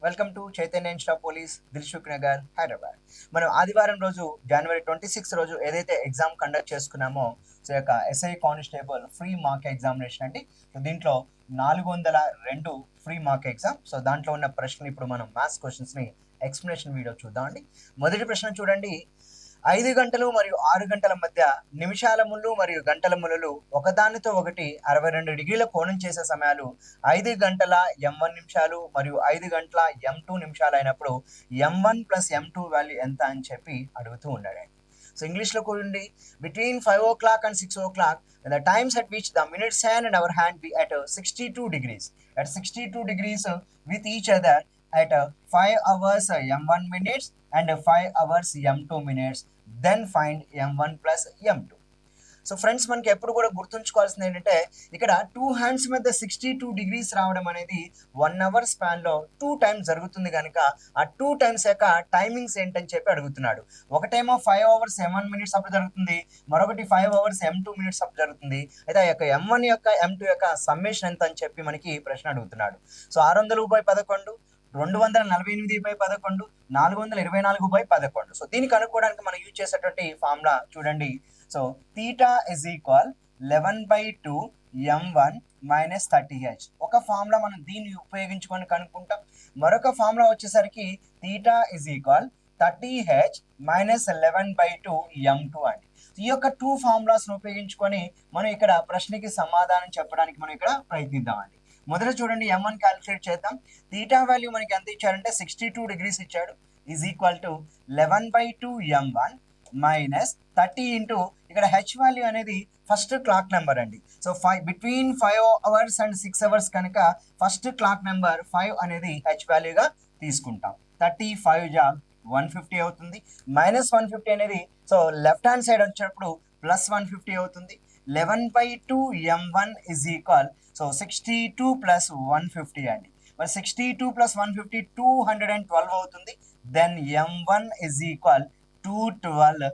Welcome to Chaitanya institute of police, Dilsukh Nagar, Hyderabad. మనం ఆదివారం రోజు జనవరి 26 రోజు ఏదైతే ఎగ్జామ్ కండక్ట్ చేసుకున్నామో, సో యొక్క SI constable free mark examination అండి. సో దీంట్లో 402 ఫ్రీ మార్క్ ఎగ్జామ్. సో దాంట్లో ఉన్న ప్రశ్నలు ఇప్పుడు మనం మ్యాథ్స్ క్వశ్చన్స్ని ఎక్స్ప్లెనేషన్ వీడియో చూద్దామండి. మొదటి ప్రశ్న చూడండి. 5 గంటలు మరియు 6 గంటల మధ్య నిమిషాల ముళ్ళు మరియు గంటల ముళ్ళు ఒకదానితో ఒకటి 62 డిగ్రీల కోణం చేసే సమయాలు 5 గంటల m1 నిమిషాలు మరియు 5 గంటల m2 నిమిషాలు అయినప్పుడు m1 ప్లస్ m2 వాల్యూ ఎంత అని చెప్పి అడుగుతూ ఉన్నాడండి. సో ఇంగ్లీష్లో కూడండి, between 5 o'clock and 6 o'clock the times at which the minute's hand and our hand be at 62 degrees with each other at 5 hours m1 minutes and 5 hours m2 minutes, then find m1 plus m2. So friends, మనకి ఎప్పుడు కూడా గుర్తుంచుకోవాల్సింది ఏంటంటే, ఇక్కడ 2 hands మధ్య 62 degrees రావడం అనేది 1 hour స్పాన్లో 2 times జరుగుతుంది కనుక ఆ 2 times యొక్క టైమింగ్స్ ఏంటని చెప్పి అడుగుతున్నాడు. ఒకటేమో 5 hours m1 minutes అప్పుడు జరుగుతుంది, మరొకటి 5 hours m2 minutes అప్పుడు జరుగుతుంది. అయితే ఆ యొక్క m1 యొక్క m2 యొక్క సమ్మేషన్ ఎంత అని చెప్పి మనకి ప్రశ్న అడుగుతున్నాడు. సో 600/11, 248/11, 424/11. సో దీనికి అనుకోవడానికి మనం యూజ్ చేసేటువంటి ఫార్ములా చూడండి. So theta is equal 11/2 m1 minus 30h. ఒక ఫార్ములా మనం దీన్ని ఉపయోగించుకొని కనుక్కుంటాం. మరొక ఫార్ములా వచ్చేసరికి theta is equal 30h minus 11/2 m2 అండి. ఈ యొక్క 2 ఫార్ములాస్ను ఉపయోగించుకొని మనం ఇక్కడ ప్రశ్నకి సమాధానం చెప్పడానికి మనం ఇక్కడ ప్రయత్నిద్దామండి. మొదట చూడండి, m1 క్యాలిక్యులేట్ చేద్దాం. థీటా వాల్యూ మనకి ఎంత ఇచ్చారంటే 62 degrees ఇచ్చాడు. Is equal to 11/2 m1 minus 30 into ఇక్కడ హెచ్ వాల్యూ అనేది ఫస్ట్ క్లాక్ నెంబర్ అండి. So between 5 hours and 6 hours కనుక ఫస్ట్ క్లాక్ నెంబర్ 5 అనేది హెచ్ వాల్యూగా తీసుకుంటాం. 35 జా 150 అవుతుంది. మైనస్ 150 అనేది సో లెఫ్ట్ హ్యాండ్ సైడ్ వచ్చేటప్పుడు ప్లస్ 150 అవుతుంది. 11/2 m1 is equal so 62 plus 150 అండి. మరి 62 ప్లస్ 150 212 అవుతుంది. Then m1 is equal 212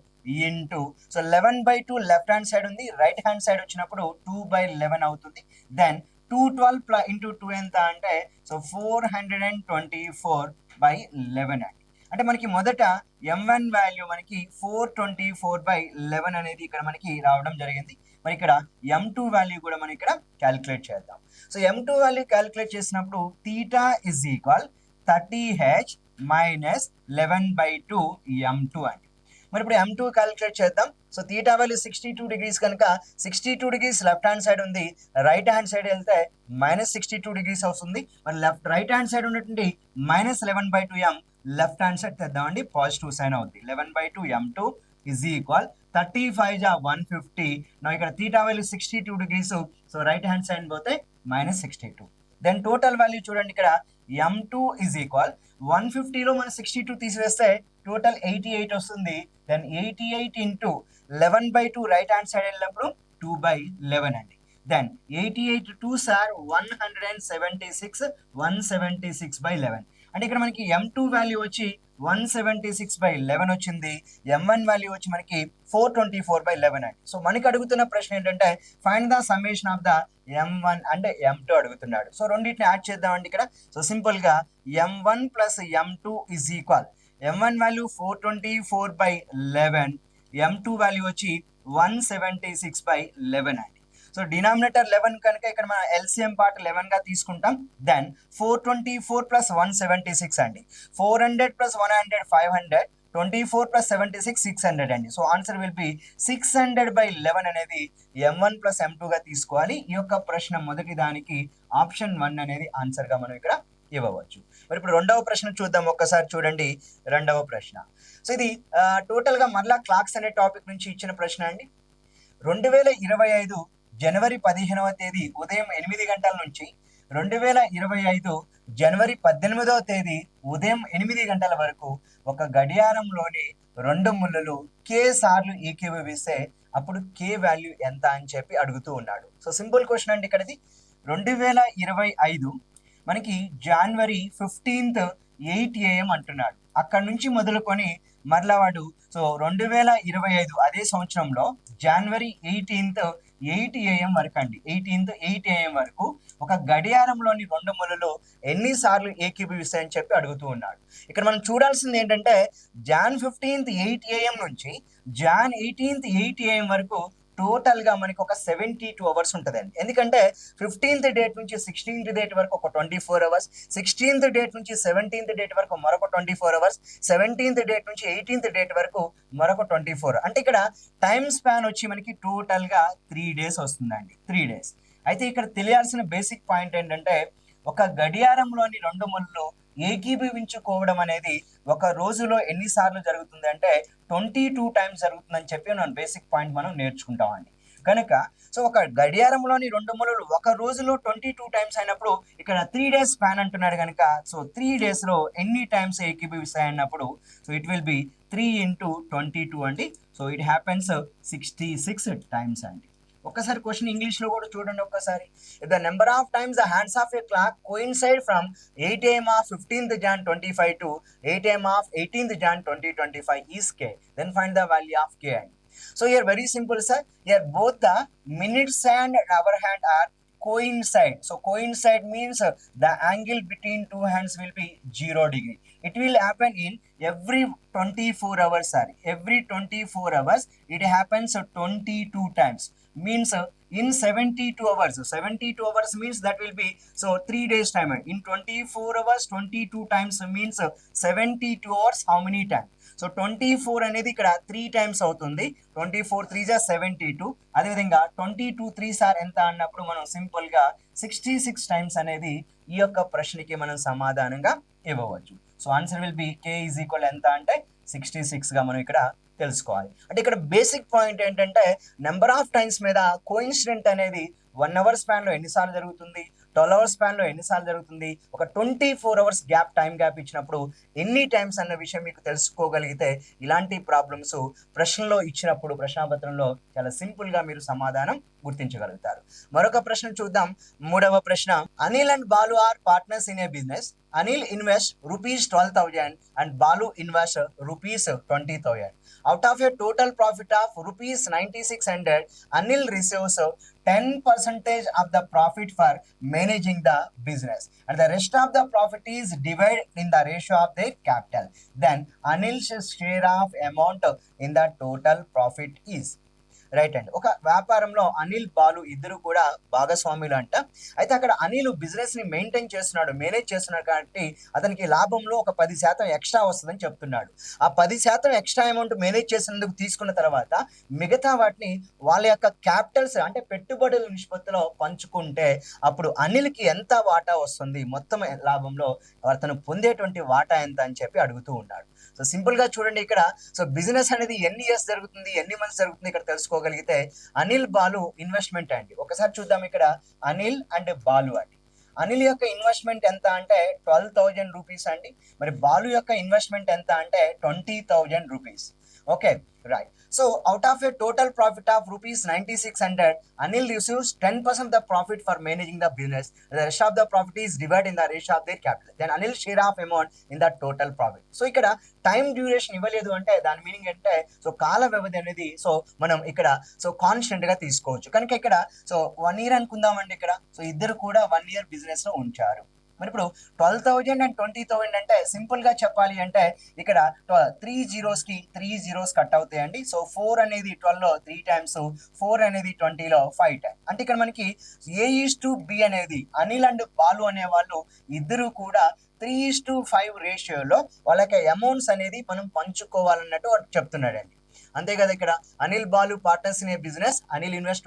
into so 11/2 left hand side ఉంది, రైట్ హ్యాండ్ సైడ్ వచ్చినప్పుడు 2/11 అవుతుంది. దెన్ 212 ఇంటూ 2 ఎంత అంటే సో 424/11 అండి. అంటే మనకి మొదట m1 వాల్యూ మనకి 424/11 అనేది ఇక్కడ మనకి రావడం జరిగింది. మరి ఇక్కడ m2 వాల్యూ కూడా మనం ఇక్కడ క్యాలిక్యులేట్ చేద్దాం. సో m2 వాల్యూ క్యాలిక్యులేట్ చేసినప్పుడు theta is equal 30h minus 11/2 m2 అండి. మరి ఇప్పుడు m2 క్యాలిక్యులేట్ చేద్దాం. సో థీటా వాల్యూ 62 degrees కనుక 62 degrees లెఫ్ట్ హ్యాండ్ సైడ్ ఉంది, రైట్ హ్యాండ్ సైడ్ వెళ్తే మైనస్ 62 degrees అవుతుంది. మరి రైట్ హ్యాండ్ సైడ్ ఉన్నటువంటి minus 11/2 m left hand side తెద్దామండి, పాజిటివ్ సైన్ అవుతుంది. 11/2 m2 ఇజ్ ఈక్వల్ 35 జా 150. నా ఇక్కడ theta value 62 degrees, so right hand side పోతే మైనస్ 62. దెన్ టోటల్ వాల్యూ చూడండి, ఇక్కడ m2 ఇజ్ ఈక్వల్ 150లో మనం 62 తీసివేస్తే టోటల్ 88 వస్తుంది. Then 88 into 11/2 right hand side వెళ్ళినప్పుడు 2/11 అండి. Then 88 2s are 176, 176/11. అంటే ఇక్కడ మనకి m2 వాల్యూ వచ్చి 176/11 వచ్చింది. m1 వాల్యూ వచ్చి మనకి 424/11 అండి. సో మనకి అడుగుతున్న ప్రశ్న ఏంటంటే, find the summation of the m1 అంటే m2 అడుగుతున్నాడు. సో రెండింటిని యాడ్ చేద్దామండి ఇక్కడ. సో సింపుల్గా m1 plus m2 is equal, m1 value 424/11, m2 value వచ్చి 176/11 అండి. సో డినామినేటర్ 11 కనుక ఇక్కడ మనం ఎల్సిఎం పార్ట్ 11 గా తీసుకుంటాం. దెన్ 424 ప్లస్ 176 అండి. 400 ప్లస్ 100 500, 24 ప్లస్ 76 600 అండి. సో ఆన్సర్ విల్ బి 600/11 అనేది m1 ప్లస్ m2 గా తీసుకోవాలి. ఈ యొక్క ప్రశ్న మొదటి దానికి ఆప్షన్ 1 అనేది ఆన్సర్ గా మనం ఇక్కడ ఇవ్వవచ్చు. మరి ఇప్పుడు రెండవ ప్రశ్న చూద్దాం. ఒక్కసారి చూడండి రెండవ ప్రశ్న. సో ఇది టోటల్ గా మరలా క్లాక్స్ అనే టాపిక్ నుంచి ఇచ్చిన ప్రశ్న అండి. 2025 జనవరి 15వ తేదీ ఉదయం 8 గంటల నుంచి 2025 జనవరి 18వ తేదీ ఉదయం 8 గంటల వరకు ఒక గడియారంలోని 2 ముళ్ళలు k సార్లు ఏకీభవిస్తే అప్పుడు k వాల్యూ ఎంత అని చెప్పి అడుగుతూ ఉన్నాడు. సో సింపుల్ క్వశ్చన్ అండి. ఇక్కడది 2025 మనకి జనవరి 15th 8 AM అంటున్నాడు. అక్కడ నుంచి మొదలుకొని మరలా వాడు సో 2025 అదే సంవత్సరంలో జనవరి 18th 8 AM వరకు అండి, 8 AM వరకు ఒక గడియారంలోని 2 ముళ్ళు ఎన్నిసార్లు ఏకీభవిస్తాయని చెప్పి అడుగుతూ ఉన్నాడు. ఇక్కడ మనం చూడాల్సింది ఏంటంటే జాన్ 15th 8 AM నుంచి జాన్ 18th 8 AM వరకు టోటల్గా మనకి ఒక 72 అవర్స్ ఉంటుందండి. ఎందుకంటే 15th డేట్ నుంచి 16th డేట్ వరకు ఒక 24 అవర్స్, 16th డేట్ నుంచి 17th డేట్ వరకు మరొక 24 అవర్స్, 17th డేట్ నుంచి 18th డేట్ వరకు మరొక 24. అంటే ఇక్కడ టైం స్పాన్ వచ్చి మనకి టోటల్గా 3 days వస్తుందండి, 3 days. అయితే ఇక్కడ తెలియాల్సిన బేసిక్ పాయింట్ ఏంటంటే ఒక గడియారంలోని 2 ముళ్ళు ఏకీభవించుకోవడం అనేది ఒక రోజులో ఎన్నిసార్లు జరుగుతుంది అంటే 22 times జరుగుతుందని చెప్పి మనం బేసిక్ పాయింట్ మనం నేర్చుకుంటామండి. కనుక సో ఒక గడియారంలోని 2 ముళ్ళు ఒక రోజులో 22 times అయినప్పుడు ఇక్కడ 3 days స్పాన్ అంటున్నాడు కనుక సో 3 days లో ఎన్ని టైమ్స్ ఏకీభవిస్తాయి అన్నప్పుడు so it will be 3 into 22 అండి. సో ఇట్ హ్యాపెన్స్ 66 times అండి. ఒక్కసారి క్వశ్చన్ ఇంగ్లీష్ లో కూడా చూడండి ఒక్కసారి. If the number of times the hands of a clock coincide from 8 AM of 15th Jan 25 to 8 AM of 18th Jan 2025 is k, then find the value of k. So here very simple sir, here both the minutes and hour hand are coincide. So coincide means the angle between two hands will be 0 degree. It will happen in every 24 hours, sorry, every 24 hours it happens 22 times. Means in 72 hours, 72 hours means that will be so 3 days time. In 24 hours 22 times means 72 hours how many times? So 24 అనేది ఇక్కడ 3 times అవుతుంది. 24 3 జా 72. అదేవిధంగా 22 3 sir ఎంత అన్నప్పుడు మనం simple గా 66 times అనేది ఈ యొక్క ప్రశ్నకి మనం సమాధానంగా ఇవ్వవచ్చు. So answer will B k is equal ఎంత అంటే 66 గా మనం ఇక్కడ తెలుసుకోవాలి. అంటే ఇక్కడ బేసిక్ పాయింట్ ఏంటంటే నెంబర్ ఆఫ్ టైమ్స్ మీద కోఇన్సిడెంట్ అనేది 1 hour స్పాన్ లో ఎన్నిసార్లు జరుగుతుంది, 12 hours స్పాన్ లో ఎన్నిసార్లు జరుగుతుంది, ఒక 24 hours గ్యాప్ టైం గ్యాప్ ఇచ్చినప్పుడు ఎన్ని టైమ్స్ అన్న విషయం మీకు తెలుసుకోగలిగితే ఇలాంటి ప్రాబ్లమ్స్ ప్రశ్నలో ఇచ్చినప్పుడు ప్రశ్నాపత్రంలో చాలా సింపుల్ గా మీరు సమాధానం గుర్తించగలుగుతారు. మరొక ప్రశ్న చూద్దాం. 3వ ప్రశ్న. Anil and Balu are partners in a business. Anil invests ₹12,000 and Balu invests ₹20,000. Out of a total profit of ₹9,600, Anil receives 10% of the profit for managing the business, and the rest of the profit is divided in the ratio of their capital. Then Anil's share of amount in the total profit is. Right అండి. ఒక వ్యాపారంలో అనిల్ బాలు ఇద్దరు కూడా భాగస్వాములు అంట. అయితే అక్కడ Anil business ని మెయింటైన్ చేస్తున్నాడు, మేనేజ్ చేస్తున్నాడు కాబట్టి అతనికి లాభంలో ఒక 10% ఎక్స్ట్రా వస్తుందని చెప్తున్నాడు. ఆ 10% ఎక్స్ట్రా అమౌంట్ మేనేజ్ చేసినందుకు తీసుకున్న తర్వాత మిగతా వాటిని వాళ్ళ యొక్క క్యాపిటల్స్ అంటే పెట్టుబడుల నిష్పత్తిలో పంచుకుంటే అప్పుడు అనిల్కి ఎంత వాటా వస్తుంది, మొత్తం లాభంలో అతను పొందేటువంటి వాటా ఎంత అని చెప్పి అడుగుతూ ఉన్నాడు. సో సింపుల్ గా చూడండి ఇక్కడ. సో బిజినెస్ అనేది ఎన్ని ఇయర్స్ జరుగుతుంది, ఎన్ని మంత్స్ జరుగుతుంది ఇక్కడ తెలుసుకోగలిగితే అనిల్ బాలు ఇన్వెస్ట్మెంట్ అండి. ఒకసారి చూద్దాం ఇక్కడ అనిల్ అండ్ బాలు అండి. అనిల్ యొక్క ఇన్వెస్ట్మెంట్ ఎంత అంటే 12,000 రూపీస్ అండి. మరి బాలు యొక్క ఇన్వెస్ట్మెంట్ ఎంత అంటే 20,000 rupees. Okay right. So out of a total profit of ₹9,600, Anil receives 10% of the profit for managing the business. The rest of the profit is divided in the ratio of their capital. Then Anil share of amount in the total profit. So ఇక్కడ time duration ఇవ్వలేదు అంటే దాని meaning అంటే so కాల వ్యవధి అనేది so మనం ఇక్కడ సో కాన్స్టెంట్ గా తీసుకోవచ్చు. కనుక ఇక్కడ సో 1 year అనుకుందామండి ఇక్కడ. సో ఇద్దరు కూడా 1 year బిజినెస్ లో ఉంచారు. మరి ఇప్పుడు 12,000 and 20,000 అంటే సింపుల్ గా చెప్పాలి అంటే ఇక్కడ 3 zeros కట్ అవుతాయండి. సో 4 అనేది 12 లో 3 times, 4 అనేది 20 లో 5 times. అంటే ఇక్కడ మనకి A:B అనేది అనిల్ అండ్ బాలు అనే వాళ్ళు ఇద్దరు కూడా 3:5 రేషియోలో వాళ్ళకి అమౌంట్స్ అనేది మనం పంచుకోవాలన్నట్టు చెప్తున్నాడండి. అంతే కదా. ఇక్కడ Anil Balu partners in a business. Anil invest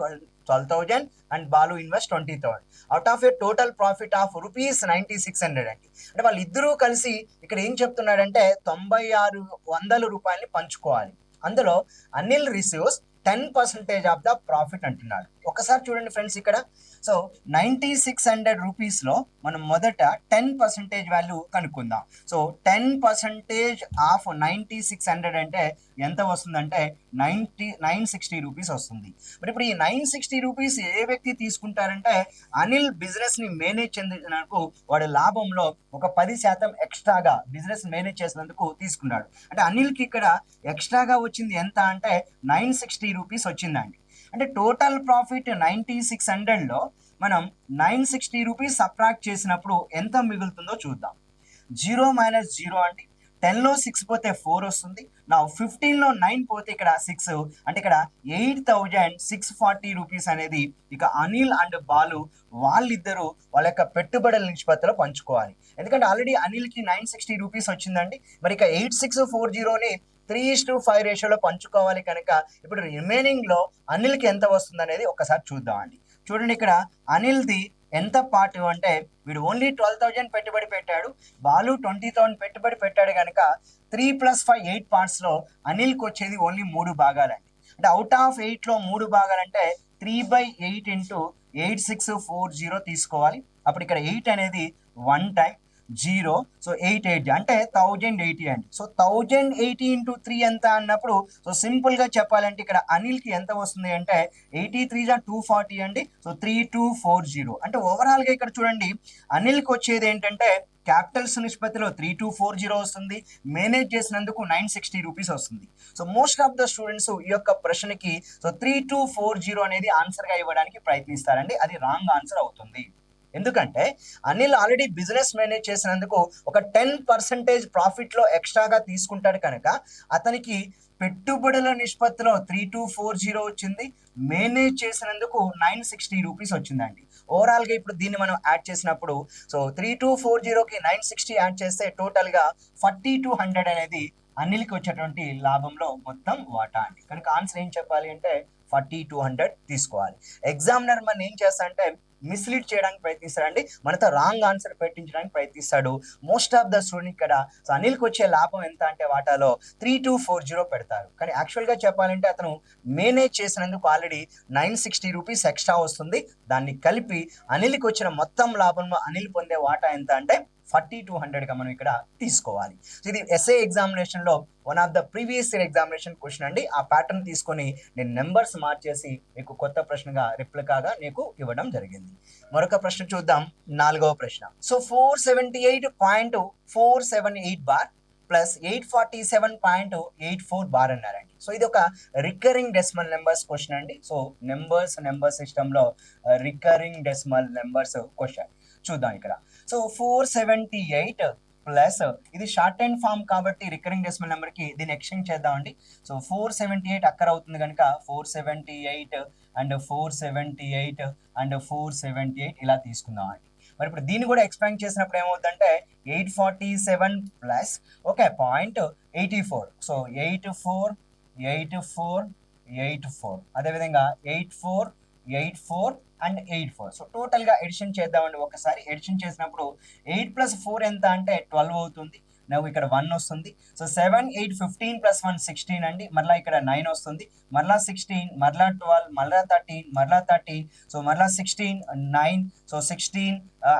12,000 and Balu invest 20,000. Out of a total profit of ₹9,600 అండి. అంటే వాళ్ళు ఇద్దరూ కలిసి ఇక్కడ ఏం చెప్తున్నాడంటే 9,600 రూపాయలని పంచుకోవాలి. అందులో Anil receives 10% of the profit అంటున్నాడు. ఒకసారి చూడండి ఫ్రెండ్స్ ఇక్కడ. సో 9,600 రూపీస్లో మనం మొదట 10% వాల్యూ కనుక్కుందాం. సో 10% ఆఫ్ 9,600 అంటే ఎంత వస్తుందంటే 960 రూపీస్ వస్తుంది. మరి ఇప్పుడు ఈ 960 రూపీస్ ఏ వ్యక్తి తీసుకుంటారంటే అనిల్ బిజినెస్ ని మేనేజ్ చేసినందుకు వాడి లాభంలో ఒక 10% ఎక్స్ట్రాగా బిజినెస్ మేనేజ్ చేసినందుకు తీసుకున్నాడు. అంటే అనిల్కి ఇక్కడ ఎక్స్ట్రాగా వచ్చింది ఎంత అంటే 960 రూపీస్ వచ్చిందండి. అంటే టోటల్ ప్రాఫిట్ 9600లో మనం 960 రూపీస్ సబ్ట్రాక్ట్ చేసినప్పుడు ఎంత మిగులుతుందో చూద్దాం. 0 మైనస్ 0 అంటే 10లో 6 పోతే 4 వస్తుంది. నా 15లో 9 పోతే ఇక్కడ 6, అంటే ఇక్కడ 8640 రూపీస్ అనేది ఇక అనిల్ అండ్ బాలు వాళ్ళిద్దరూ వాళ్ళ యొక్క పెట్టుబడుల నిష్పత్తిలో పంచుకోవాలి. ఎందుకంటే ఆల్రెడీ అనిల్కి 960 రూపీస్ వచ్చిందండి. మరి ఇక 8640ని 3:5 రేషియోలో పంచుకోవాలి కనుక ఇప్పుడు రిమైనింగ్లో అనిల్కి ఎంత వస్తుంది అనేది ఒకసారి చూద్దామండి. చూడండి ఇక్కడ అనిల్ది ఎంత పార్ట్ అంటే వీడు ఓన్లీ 12,000 పెట్టుబడి పెట్టాడు, బాలు 20,000 పెట్టుబడి పెట్టాడు కనుక 3 + 5 8 పార్ట్స్లో అనిల్కి వచ్చేది ఓన్లీ 3 భాగాలండి. అంటే అవుట్ ఆఫ్ 8లో 3 భాగాలంటే 3/8 ఇంటూ 8640 తీసుకోవాలి. అప్పుడు ఇక్కడ 8 అనేది 1 టైం 0, సో 880 అంటే 1080 అండి. సో 1080 ఇంటూ 3 ఎంత అన్నప్పుడు సో సింపుల్గా చెప్పాలంటే ఇక్కడ అనిల్కి ఎంత వస్తుంది అంటే 83 240 అండి. సో 3240 అంటే ఓవరాల్గా ఇక్కడ చూడండి అనిల్కి వచ్చేది ఏంటంటే క్యాపిటల్స్ నిష్పత్తిలో 3240 వస్తుంది, మేనేజ్ చేసినందుకు 960 రూపీస్ వస్తుంది. So most of the students ఈ యొక్క ప్రశ్నకి సో 3240 అనేది ఆన్సర్గా ఇవ్వడానికి ప్రయత్నిస్తారండి. అది రాంగ్ ఆన్సర్ అవుతుంది. ఎందుకంటే అనిల్ ఆల్రెడీ బిజినెస్ మేనేజ్ చేసినందుకు ఒక 10% ప్రాఫిట్లో ఎక్స్ట్రాగా తీసుకుంటాడు కనుక అతనికి పెట్టుబడుల నిష్పత్తిలో 3240 వచ్చింది, మేనేజ్ చేసినందుకు 960 రూపీస్ వచ్చిందండి. ఓవరాల్గా ఇప్పుడు దీన్ని మనం యాడ్ చేసినప్పుడు సో 3240కి 960 యాడ్ చేస్తే టోటల్గా 4200 అనేది అనిల్కి వచ్చేటువంటి లాభంలో మొత్తం వాటా అండి. కనుక ఆన్సర్ ఏం చెప్పాలి అంటే 4200 తీసుకోవాలి. ఎగ్జామినర్ మనం ఏం చేస్తా అంటే మిస్లీడ్ చేయడానికి ప్రయత్నిస్తాడండి, మనతో రాంగ్ ఆన్సర్ పెట్టించడానికి ప్రయత్నిస్తాడు. మోస్ట్ ఆఫ్ ద స్టూడెంట్ ఇక్కడ సో అనిల్కి వచ్చే లాభం ఎంత అంటే వాటాలో 3240 పెడతారు. కానీ యాక్చువల్గా చెప్పాలంటే అతను మేనేజ్ చేసినందుకు ఆల్రెడీ 960 రూపీస్ ఎక్స్ట్రా వస్తుంది. దాన్ని కలిపి అనిల్కి వచ్చిన మొత్తం లాభంలో అనిల్ పొందే వాటా ఎంత అంటే 4200గా మనం ఇక్కడ తీసుకోవాలి. సో ఇది ఎస్ఏ ఎగ్జామినేషన్లో one of the previous year examination question అండి. ఆ ప్యాటర్న్ తీసుకొని నేను నెంబర్స్ మార్చేసి మీకు కొత్త ప్రశ్నగా రిప్లికాగా నీకు ఇవ్వడం జరిగింది. మరొక ప్రశ్న చూద్దాం, 4వ ప్రశ్న. సో 478.478 బార్ ప్లస్ 847.84 బార్ అన్నారండి. సో ఇది ఒక రికరింగ్ డెసిమల్ నెంబర్స్ క్వశ్చన్ అండి. సో నెంబర్ సిస్టంలో రికరింగ్ డెసిమల్ నెంబర్స్ క్వశ్చన్ చూద్దాం ఇక్కడ. సో 478 ప్లస్ ఇది షార్ట్ అండ్ ఫామ్ కాబట్టి రికరింగ్ డెసిమల్ నెంబర్కి దీన్ని ఎక్స్టెండ్ చేద్దామండి. సో 478 అక్కర్ అవుతుంది కనుక 478 అండ్ 478 అండ్ 478 ఇలా తీసుకుందాం అండి. మరి ఇప్పుడు దీన్ని కూడా ఎక్స్పాండ్ చేసినప్పుడు ఏమవుతుందంటే 847 ప్లస్ ఓకే 0.84, సో 84 అదేవిధంగా 84 అండ్ 84. సో టోటల్గా ఎడిషన్ చేద్దామండి. ఒకసారి ఎడిషన్ చేసినప్పుడు 8 + 4 ఎంత అంటే 12 అవుతుంది. నాకు ఇక్కడ 1 వస్తుంది. సో 7 8 15 + 1 16 అండి. మరలా ఇక్కడ 9 వస్తుంది, మరలా 16, మరలా 12, మరలా 13, మరలా 13, సో మరలా 16 9, సో 16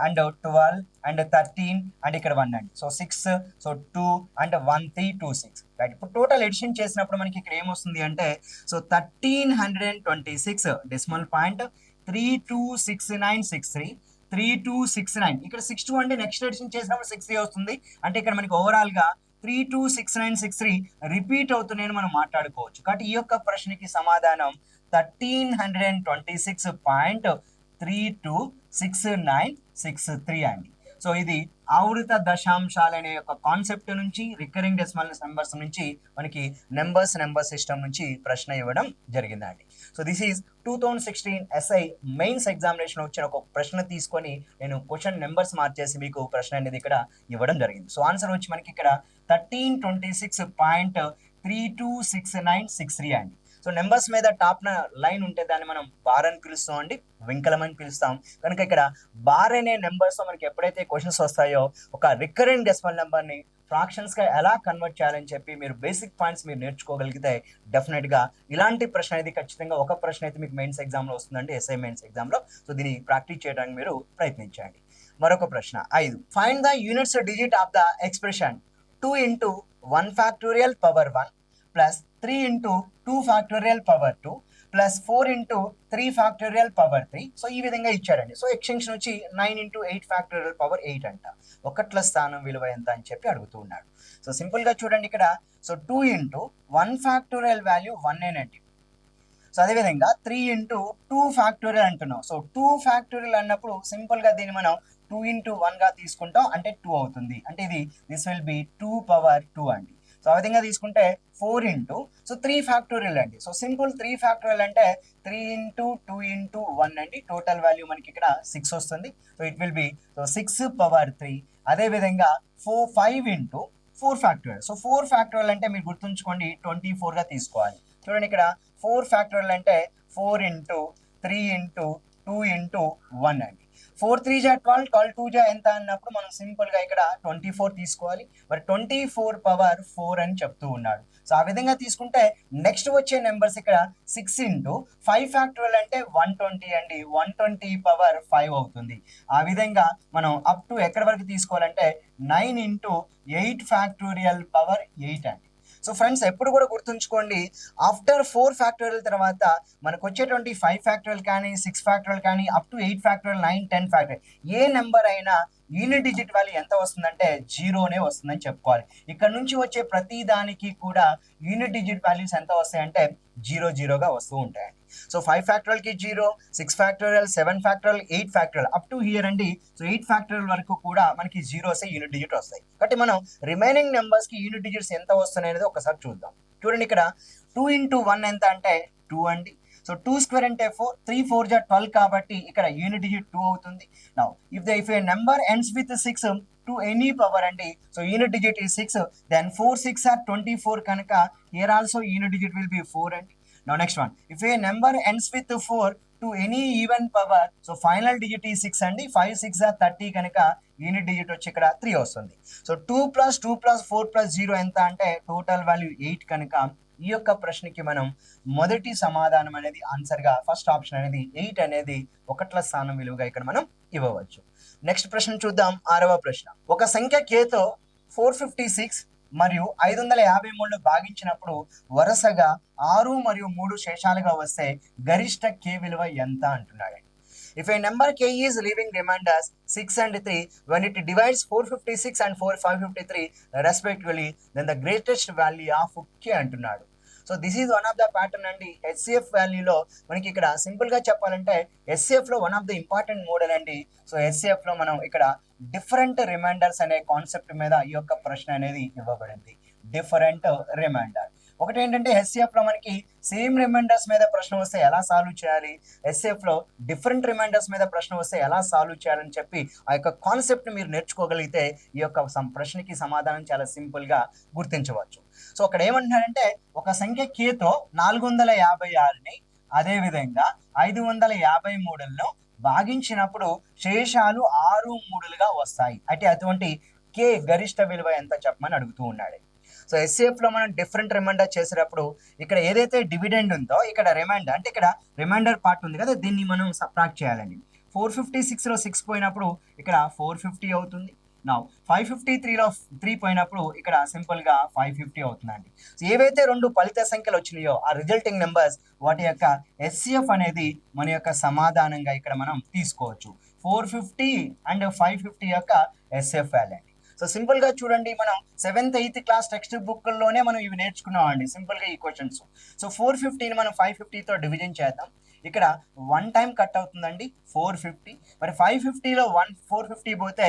అండ్ 12 అండ్ 13 అండ్ ఇక్కడ 1 అండి. So 6, so 2 and 1 3 2 6 right. ఇప్పుడు టోటల్ ఎడిషన్ చేసినప్పుడు మనకి ఇక్కడ ఏమొస్తుంది అంటే సో 1326 డెసిమల్ పాయింట్ 326963 3269. ఇక్కడ 62 అంటే నెక్స్ట్ ఎడిషన్ చేసినప్పుడు 63 వస్తుంది. అంటే ఇక్కడ మనకి ఓవరాల్ గా 326963 రిపీట్ అవుతున్నాయని మనం మాట్లాడుకోవచ్చు. కాబట్టి ఈ యొక్క ప్రశ్నకి సమాధానం 1326.326963 అండి. సో ఇది ఆవృత దశాంశాలు అనే యొక్క కాన్సెప్ట్ నుంచి రికరింగ్ డెసిమల్ నెంబర్స్ నుంచి మనకి నెంబర్ సిస్టమ్ నుంచి ప్రశ్న ఇవ్వడం జరిగిందండి. So this is 2016 SI mains examination వచ్చిన ఒక ప్రశ్న తీసుకొని నేను క్వశ్చన్ నెంబర్స్ మార్చేసి మీకు ప్రశ్న అనేది ఇక్కడ ఇవ్వడం జరిగింది. సో ఆన్సర్ వచ్చి మనకి ఇక్కడ 1326.326963 అండి. సో నెంబర్స్ మీద టాప్ లైన్ ఉంటే దాన్ని మనం బార్ అని పిలుస్తాం అండి, వెంకలం అని పిలుస్తాం. కనుక ఇక్కడ బార్ అనే నెంబర్స్ మనకి ఎప్పుడైతే క్వశ్చన్స్ వస్తాయో ఒక రికరింగ్ డెసిమల్ నెంబర్ని ఫ్రాక్షన్స్గా ఎలా కన్వర్ట్ చేయాలని చెప్పి మీరు బేసిక్ పాయింట్స్ మీరు నేర్చుకోగలిగితే డెఫినెట్గా ఇలాంటి ప్రశ్న అనేది ఖచ్చితంగా ఒక ప్రశ్న అయితే మీకు మెయిన్స్ ఎగ్జామ్లో వస్తుందండి, ఎస్ఐ మెయిన్స్ ఎగ్జామ్లో. సో దీన్ని ప్రాక్టీస్ చేయడానికి మీరు ప్రయత్నించండి. మరొక ప్రశ్న 5. Find the units digit of the expression 2 × 1 factorial power 1 plus 3 × 2 factorial power 2 plus 4 × 3 factorial power 3. So ఈ విధంగా ఇచ్చారండి. సో ఎక్స్టెన్షన్ వచ్చి 9 × 8 factorial power 8 అంట. ఒకట్ల స్థానం విలువ ఎంత అని చెప్పి అడుగుతూ ఉన్నాడు. సో సింపుల్గా చూడండి ఇక్కడ. సో 2 × 1 factorial వాల్యూ 1 అండి. సో అదేవిధంగా 3 ఇంటూ 2 ఫ్యాక్టోరియల్ అంటున్నాం. సో 2 ఫ్యాక్టోరియల్ అన్నప్పుడు సింపుల్గా దీన్ని మనం 2 ఇంటూ 1గా తీసుకుంటాం, అంటే 2 అవుతుంది. అంటే ఇది దిస్ విల్ బి 2 పవర్ 2 అండి. సో ఆ విధంగా తీసుకుంటే 4 ఇంటూ సో 3 ఫ్యాక్టోరియల్ అండి. సో సింపుల్ 3 ఫ్యాక్టోరియల్ అంటే 3 ఇంటూ 2 ఇంటూ 1 అండి. టోటల్ వాల్యూ మనకి ఇక్కడ 6 వస్తుంది. So it will be so 6 power 3. అదేవిధంగా 5 ఇంటూ 4 ఫ్యాక్టోరియల్. సో 4 ఫ్యాక్టోరియల్ అంటే మీరు గుర్తుంచుకోండి 24గా తీసుకోవాలి. చూడండి ఇక్కడ 4 ఫ్యాక్టోరియల్ అంటే 4 ఇంటూ 3 ఇంటూ 2 ఇంటూ 1 అండి. 4 3 జా 12, 12 2 జా ఎంత అన్నప్పుడు మనం సింపుల్గా ఇక్కడ 24 తీసుకోవాలి. మరి 24 పవర్ 4 అని చెప్తూ ఉన్నాడు. సో ఆ విధంగా తీసుకుంటే నెక్స్ట్ వచ్చే నెంబర్స్ ఇక్కడ 6 ఇంటూ 5 ఫ్యాక్టోరియల్ అంటే 120 అండి. 120 పవర్ 5 అవుతుంది. ఆ విధంగా మనం అప్ టు ఎక్కడి వరకు తీసుకోవాలంటే 9 ఇంటూ 8 ఫ్యాక్టోరియల్ పవర్ 8 అండి. సో ఫ్రెండ్స్ ఎప్పుడు కూడా గుర్తుంచుకోండి, ఆఫ్టర్ 4 ఫ్యాక్టోరియల్ తర్వాత మనకు వచ్చేటువంటి 5 ఫ్యాక్టోరియల్ కానీ 6 ఫ్యాక్టోరియల్ కానీ up to 8 factorial 9 10 factorial A number అయినా యూనిట్ డిజిట్ వాల్యూ ఎంత వస్తుందంటే జీరోనే వస్తుందని చెప్పుకోవాలి. ఇక్కడ నుంచి వచ్చే ప్రతి దానికి కూడా యూనిట్ డిజిట్ వాల్యూస్ ఎంత వస్తాయంటే 0 0గా వస్తూ ఉంటాయండి. సో 5 ఫ్యాక్టోరియల్ కి 0, 6 factorial, 7 factorial, 8 factorial up to hear అండి. సో 8 ఫ్యాక్టోరియల్ వరకు కూడా మనకి జీరోస్ యూనిట్ డిజిట్ వస్తాయి. కాబట్టి మనం రిమైనింగ్ నెంబర్స్ కి యూనిట్ డిజిట్స్ ఎంత వస్తున్నాయి అనేది ఒకసారి చూద్దాం. చూడండి ఇక్కడ 2 ఇంటూ 1 ఎంత అంటే 2 అండి. సో 2 స్క్వేర్ అంటే 4, 3 4 జా 12 కాబట్టి ఇక్కడ యూనిట్ డిజిట్ 2 అవుతుంది. Now if A number ends with 6 to any power అండి, సో యూనిట్ డిజిట్ ఈ 6, దెన్ 4 6 ఆర్ 24 కనుక here also unit digit will be 4 అండి. Now next one, if A number ends with 4 to any even power, so final digit ఈ 6 అండి. 5 6 are 30 కనుక unit digit వచ్చి ఇక్కడ 3 వస్తుంది. సో 2 ప్లస్ 2 ప్లస్ 4 ప్లస్ 0 ఎంత అంటే టోటల్ వాల్యూ 8 కనుక ఈ యొక్క ప్రశ్నకి మనం మొదటి సమాధానం అనేది ఆన్సర్గా ఫస్ట్ ఆప్షన్ అనేది 8 అనేది 1ల స్థానం విలువగా ఇక్కడ మనం ఇవ్వవచ్చు. నెక్స్ట్ ప్రశ్న చూద్దాం. 6వ ప్రశ్న, ఒక సంఖ్య కేతో 456 మరియు 553 భాగించినప్పుడు వరుసగా 6 మరియు 3 శేషాలుగా వస్తే గరిష్ట కే విలువ ఎంత అంటున్నాడు. If a number k is leaving remainders 6 and 3 when it divides 456 and 553 respectively, then the greatest value of k అంటున్నాడు. So this is one of the pattern అండి. హెచ్సిఎఫ్ వాల్యూలో మనకి ఇక్కడ సింపుల్గా చెప్పాలంటే హెచ్సిఎఫ్లో one of the important model అండి. So హెచ్సిఎఫ్లో మనం ఇక్కడ డిఫరెంట్ రిమైండర్స్ అనే కాన్సెప్ట్ మీద ఈ యొక్క ప్రశ్న అనేది ఇవ్వబడింది. డిఫరెంట్ రిమైండర్ ఒకటి ఏంటంటే హెచ్సిఎఫ్లో మనకి సేమ్ రిమైండర్స్ మీద ప్రశ్న వస్తే ఎలా సాల్వ్ చేయాలి, హెచ్సిఎఫ్లో డిఫరెంట్ రిమైండర్స్ మీద ప్రశ్న వస్తే ఎలా సాల్వ్ చేయాలని చెప్పి ఆ యొక్క కాన్సెప్ట్ మీరు నేర్చుకోగలిగితే ఈ యొక్క ప్రశ్నకి సమాధానం చాలా సింపుల్గా గుర్తించవచ్చు. సో అక్కడ ఏమంటున్నారంటే ఒక సంఖ్య కేతో 456ని అదేవిధంగా 553లను భాగించినప్పుడు శేషాలు 6 3లుగా వస్తాయి. అంటే అటువంటి కే గరిష్ట విలువ ఎంత చెప్పమని అడుగుతూ ఉన్నాడు. సో ఎస్సిఎఫ్లో మనం డిఫరెంట్ రిమైండర్ చేసేటప్పుడు ఇక్కడ ఏదైతే డివిడెండ్ ఉందో ఇక్కడ రిమైండర్ అంటే ఇక్కడ రిమైండర్ పార్ట్ ఉంది కదా, దీన్ని మనం సబ్ట్రాక్ట్ చేయాలండి. 456లో 6 పోయినప్పుడు ఇక్కడ 450 అవుతుంది. నా 553లో 3 పోయినప్పుడు ఇక్కడ సింపుల్గా 550 అవుతుందండి. సో ఏవైతే రెండు ఫలిత సంఖ్యలు వచ్చినాయో ఆ రిజల్టింగ్ నెంబర్స్ వాటి యొక్క హెచ్సిఎఫ్ అనేది మన యొక్క సమాధానంగా ఇక్కడ మనం తీసుకోవచ్చు. 450 అండ్ 550 యొక్క హెచ్సిఎఫ్ వాల్యూ. సో సింపుల్గా చూడండి, మనం 7th 8th క్లాస్ టెక్స్ట్ బుక్లోనే మనం ఇవి నేర్చుకున్నామండి సింపుల్గా ఈ క్వశ్చన్స్. సో 450ని మనం 550తో డివిజన్ చేద్దాం. ఇక్కడ 1 టైం కట్ అవుతుందండి 450. మరి 550లో 450 పోతే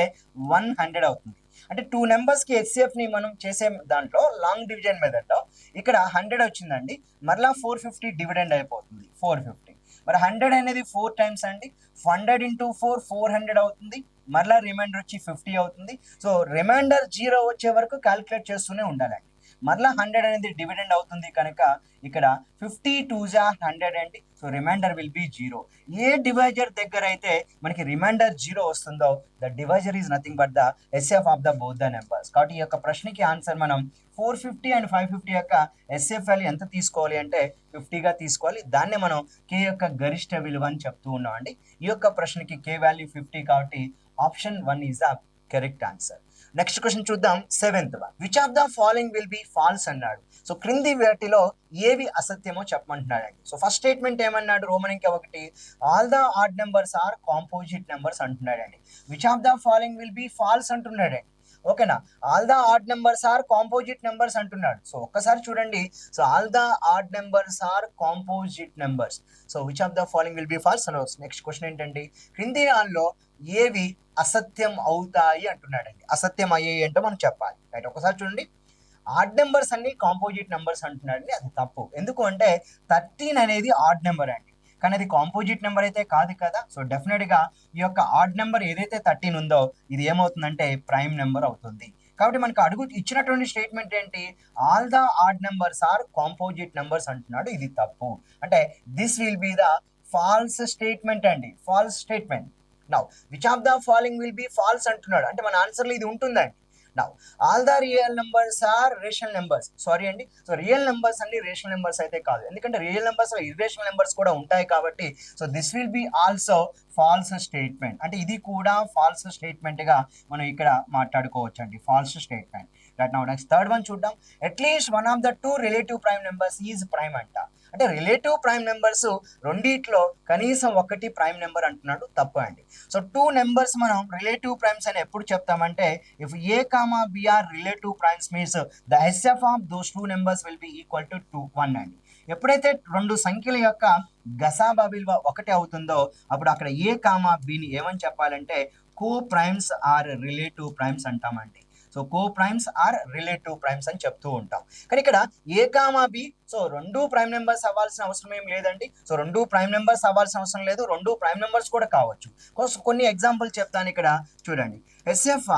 100 అవుతుంది. అంటే 2 నెంబర్స్కి హెచ్సిఎఫ్ని మనం చేసే దాంట్లో లాంగ్ డివిజన్ మెథడ్లో ఇక్కడ 100 వచ్చిందండి. మరలా 450 డివిడెండ్ అయిపోతుంది 450. మరి 100 అనేది 4 టైమ్స్ అండి. 100 ఇంటూ 4 400 అవుతుంది. మరలా రిమైండర్ వచ్చి 50 అవుతుంది. సో రిమైండర్ 0 వచ్చే వరకు క్యాలిక్యులేట్ చేస్తూనే ఉండాలండి. మరలా 100 అనేది డివిడెండ్ అవుతుంది కనుక ఇక్కడ 50 2 100 అండి. So reminder will be 0. A divisor దగ్గర అయితే మనకి రిమైండర్ 0 వస్తుందో the divisor is nothing but the HCF of the both the numbers. కాబట్టి ఈ యొక్క ప్రశ్నకి ఆన్సర్ మనం 450 అండ్ 550 యొక్క హెచ్సిఎఫ్ వాల్యూ ఎంత తీసుకోవాలి అంటే 50గా తీసుకోవాలి. దాన్నే మనం కే యొక్క గరిష్ట విలువ అని చెప్తూ ఉన్నాం అండి. ఈ యొక్క ప్రశ్నకి కే వాల్యూ 50 కాబట్టి option 1 is the correct answer. Next question చూద్దాం. 7th one, which of the following will be false అన్నాడు. సో క్రింది వాటిలో ఏవి అసత్యమో చెప్పమంటున్నాడండి. సో ఫస్ట్ స్టేట్మెంట్ ఏమన్నాడు, రోమన్ ఇంకా 1, all the odd numbers are composite numbers అంటున్నాడండి. Which of the following will be false అంటున్నాడండి. ఓకేనా. All the odd numbers are composite numbers అంటున్నాడు. సో ఒక్కసారి చూడండి. So all the odd numbers are composite numbers. So which of the following will be false. Next question ఏంటండి, క్రింది దానిలో ఏవి అసత్యం అవుతాయి అంటున్నాడండి. అసత్యం అయ్యాయి అంటే మనం చెప్పాలి. రైట్, ఒకసారి చూడండి. ఆడ్ నెంబర్స్ అన్ని కాంపోజిట్ నెంబర్స్ అంటున్నాడండి. అది తప్పు. ఎందుకు అంటే 13 అనేది ఆడ్ నెంబర్ అండి, కానీ అది కాంపోజిట్ నెంబర్ అయితే కాదు కదా. సో డెఫినెట్ గా ఈ యొక్క ఆడ్ నెంబర్ ఏదైతే 13 ఉందో ఇది ఏమవుతుందంటే ప్రైమ్ నెంబర్ అవుతుంది. కాబట్టి మనకు అడుగు ఇచ్చినటువంటి స్టేట్మెంట్ ఏంటి, all the odd numbers are composite numbers అంటున్నాడు. ఇది తప్పు. అంటే this will be the false statement అండి, false statement. Now which of the following will be false అంటున్నాడు. అంటే మన ఆన్సర్లో ఇది ఉంటుందండి. Now all the real numbers are rational numbers. Sorry అండి. సో రియల్ నెంబర్స్ అన్ని రేషనల్ నెంబర్స్ అయితే కాదు, ఎందుకంటే రియల్ నెంబర్స్ లో ఇర్రేషనల్ నెంబర్స్ కూడా ఉంటాయి కాబట్టి. So this will be also false statement. అంటే ఇది కూడా ఫాల్స్ స్టేట్మెంట్ గా మనం ఇక్కడ మాట్లాడుకోవచ్చు అండి, false statement. Right, now next third one చూద్దాం. At least one of the two relative prime numbers is prime అంట. అంటే రిలేటివ్ ప్రైమ్ నెంబర్స్ రెండిట్లో కనీసం ఒకటి ప్రైమ్ నెంబర్ అంటున్నాడు. తప్పు అండి. సో టూ నెంబర్స్ మనం రిలేటివ్ ప్రైమ్స్ అని ఎప్పుడు చెప్తామంటే, if A comma B are relative primes means the HF of those two numbers will be equal to 1 అండి. ఎప్పుడైతే రెండు సంఖ్యల యొక్క గసాబా విలువ ఒకటి అవుతుందో అప్పుడు అక్కడ ఏ కామా బిని ఏమని చెప్పాలంటే co primes are relative primes అంటామండి. So co primes are relative primes అని చెప్తూ ఉంటాం. కానీ ఇక్కడ ఏ కామా బి, సో రెండు ప్రైమ్ నెంబర్స్ అవ్వాల్సిన అవసరం ఏం లేదండి. సో రెండు ప్రైమ్ నెంబర్స్ అవ్వాల్సిన అవసరం లేదు, రెండు ప్రైమ్ నెంబర్స్ కూడా కావచ్చు. కొన్ని ఎగ్జాంపుల్ చెప్తాను ఇక్కడ చూడండి. ఎస్ఎఫ్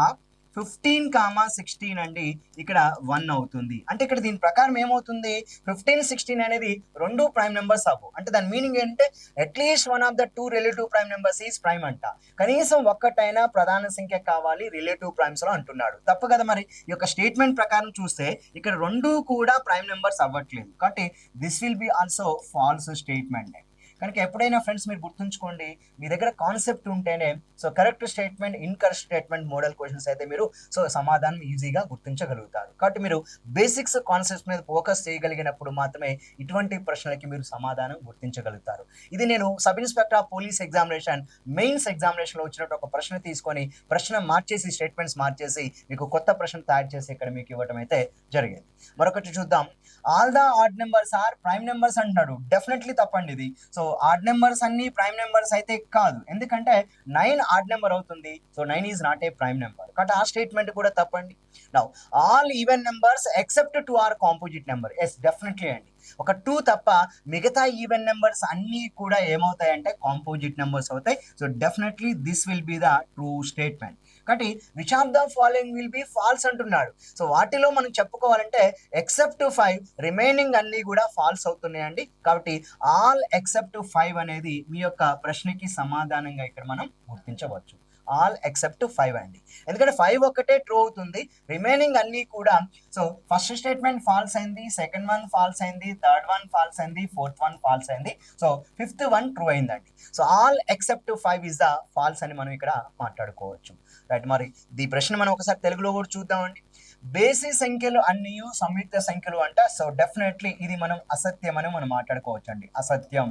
15, 16 అండి, ఇక్కడ 1 అవుతుంది. అంటే ఇక్కడ దీని ప్రకారం ఏమవుతుంది, 15, 16 అనేది రెండు ప్రైమ్ నెంబర్స్ అవ్వు. అంటే దాని మీనింగ్ ఏంటంటే at least one of the two relative prime numbers is prime అంట. కనీసం ఒక్కటైనా ప్రధాన సంఖ్య కావాలి రిలేటివ్ ప్రైమ్స్ లో అంటున్నాడు. తప్పు కదా. మరి ఈ యొక్క స్టేట్మెంట్ ప్రకారం చూస్తే ఇక్కడ రెండు కూడా ప్రైమ్ నెంబర్స్ అవ్వట్లేదు. కాబట్టి this will be also false statement. కనుక ఎప్పుడైనా ఫ్రెండ్స్ మీరు గుర్తుంచుకోండి, మీ దగ్గర కాన్సెప్ట్ ఉంటేనే so correct statement, incorrect statement model questions అయితే మీరు సో సమాధానం ఈజీగా గుర్తించగలుగుతారు. కాబట్టి మీరు బేసిక్స్ కాన్సెప్ట్స్ మీద ఫోకస్ చేయగలిగినప్పుడు మాత్రమే ఇటువంటి ప్రశ్నలకి మీరు సమాధానం గుర్తించగలుగుతారు. ఇది నేను sub inspector of police examination mains ఎగ్జామినేషన్లో వచ్చినట్టు ఒక ప్రశ్న తీసుకొని ప్రశ్న మార్చేసి స్టేట్మెంట్స్ మార్చేసి మీకు కొత్త ప్రశ్న తయారు చేసి ఇక్కడ మీకు ఇవ్వడం అయితే జరిగింది. మరొకటి చూద్దాం. All the odd numbers are prime numbers అంటున్నాడు. డెఫినెట్లీ తప్పండి ఇది. సో ఆడ్ నెంబర్స్ అన్ని ప్రైమ్ నెంబర్స్ అయితే కాదు, ఎందుకంటే 9 ఆడ్ నెంబర్ అవుతుంది. So 9 is not a prime number. కాబట్టి ఆ స్టేట్మెంట్ కూడా తప్పండి. Now all even numbers except 2 are composite number. Yes, definitely అండి. ఒక 2 తప్ప మిగతా ఈవెన్ నెంబర్స్ అన్నీ కూడా ఏమవుతాయి అంటే కాంపోజిట్ నెంబర్స్ అవుతాయి. So definitely this will be the true statement. కాబట్టి which of the following will be false అంటున్నాడు. సో వాటిలో మనం చెప్పుకోవాలంటే ఎక్సెప్ట్ 5 రిమైనింగ్ అన్ని కూడా ఫాల్స్ అవుతున్నాయండి. కాబట్టి ఆల్ ఎక్సెప్ట్ 5 అనేది మీ యొక్క ప్రశ్నకి సమాధానంగా ఇక్కడ మనం గుర్తించవచ్చు. ఆల్ ఎక్సెప్ట్ 5 అండి, ఎందుకంటే 5 ఒక్కటే ట్రూ అవుతుంది, రిమైనింగ్ అన్ని కూడా. సో ఫస్ట్ స్టేట్మెంట్ ఫాల్స్ అయింది, సెకండ్ వన్ ఫాల్స్ అయింది, థర్డ్ వన్ ఫాల్స్ అయింది, ఫోర్త్ వన్ ఫాల్స్ అయింది. సో ఫిఫ్త్ వన్ ట్రూ అయిందండి. So all except 5 is the false అని మనం ఇక్కడ మాట్లాడుకోవచ్చు. రైట్, మరి ఈ ప్రశ్న మనం ఒకసారి తెలుగులో కూడా చూద్దామండి. బేసి సంఖ్యలు అన్ని సంయుక్త సంఖ్యలు అంట. సో డెఫినెట్లీ ఇది మనం అసత్యం అని మనం మాట్లాడుకోవచ్చు అండి, అసత్యం.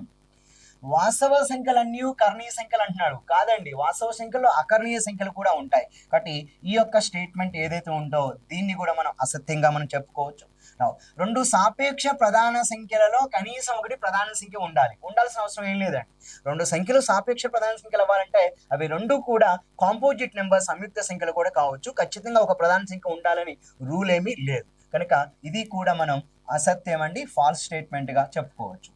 వాస్తవ సంఖ్యలన్నీ కర్ణీయ సంఖ్యలు అంటున్నాడు. కాదండి, వాస్తవ సంఖ్యలో అకర్ణీయ సంఖ్యలు కూడా ఉంటాయి. కాబట్టి ఈ యొక్క స్టేట్మెంట్ ఏదైతే ఉందో దీన్ని కూడా మనం అసత్యంగా మనం చెప్పుకోవచ్చు. రెండు సాపేక్ష ప్రధాన సంఖ్యలలో కనీసం ఒకటి ప్రధాన సంఖ్య ఉండాల్సిన అవసరం ఏం లేదండి. రెండు సంఖ్యలు సాపేక్ష ప్రధాన సంఖ్యలు అవ్వాలంటే అవి రెండు కూడా కాంపోజిట్ నెంబర్, సంయుక్త సంఖ్యలు కూడా కావచ్చు. ఖచ్చితంగా ఒక ప్రధాన సంఖ్య ఉండాలని రూల్ ఏమీ లేదు. కనుక ఇది కూడా మనం అసత్యం అండి, ఫాల్స్ స్టేట్మెంట్ గా చెప్పుకోవచ్చు.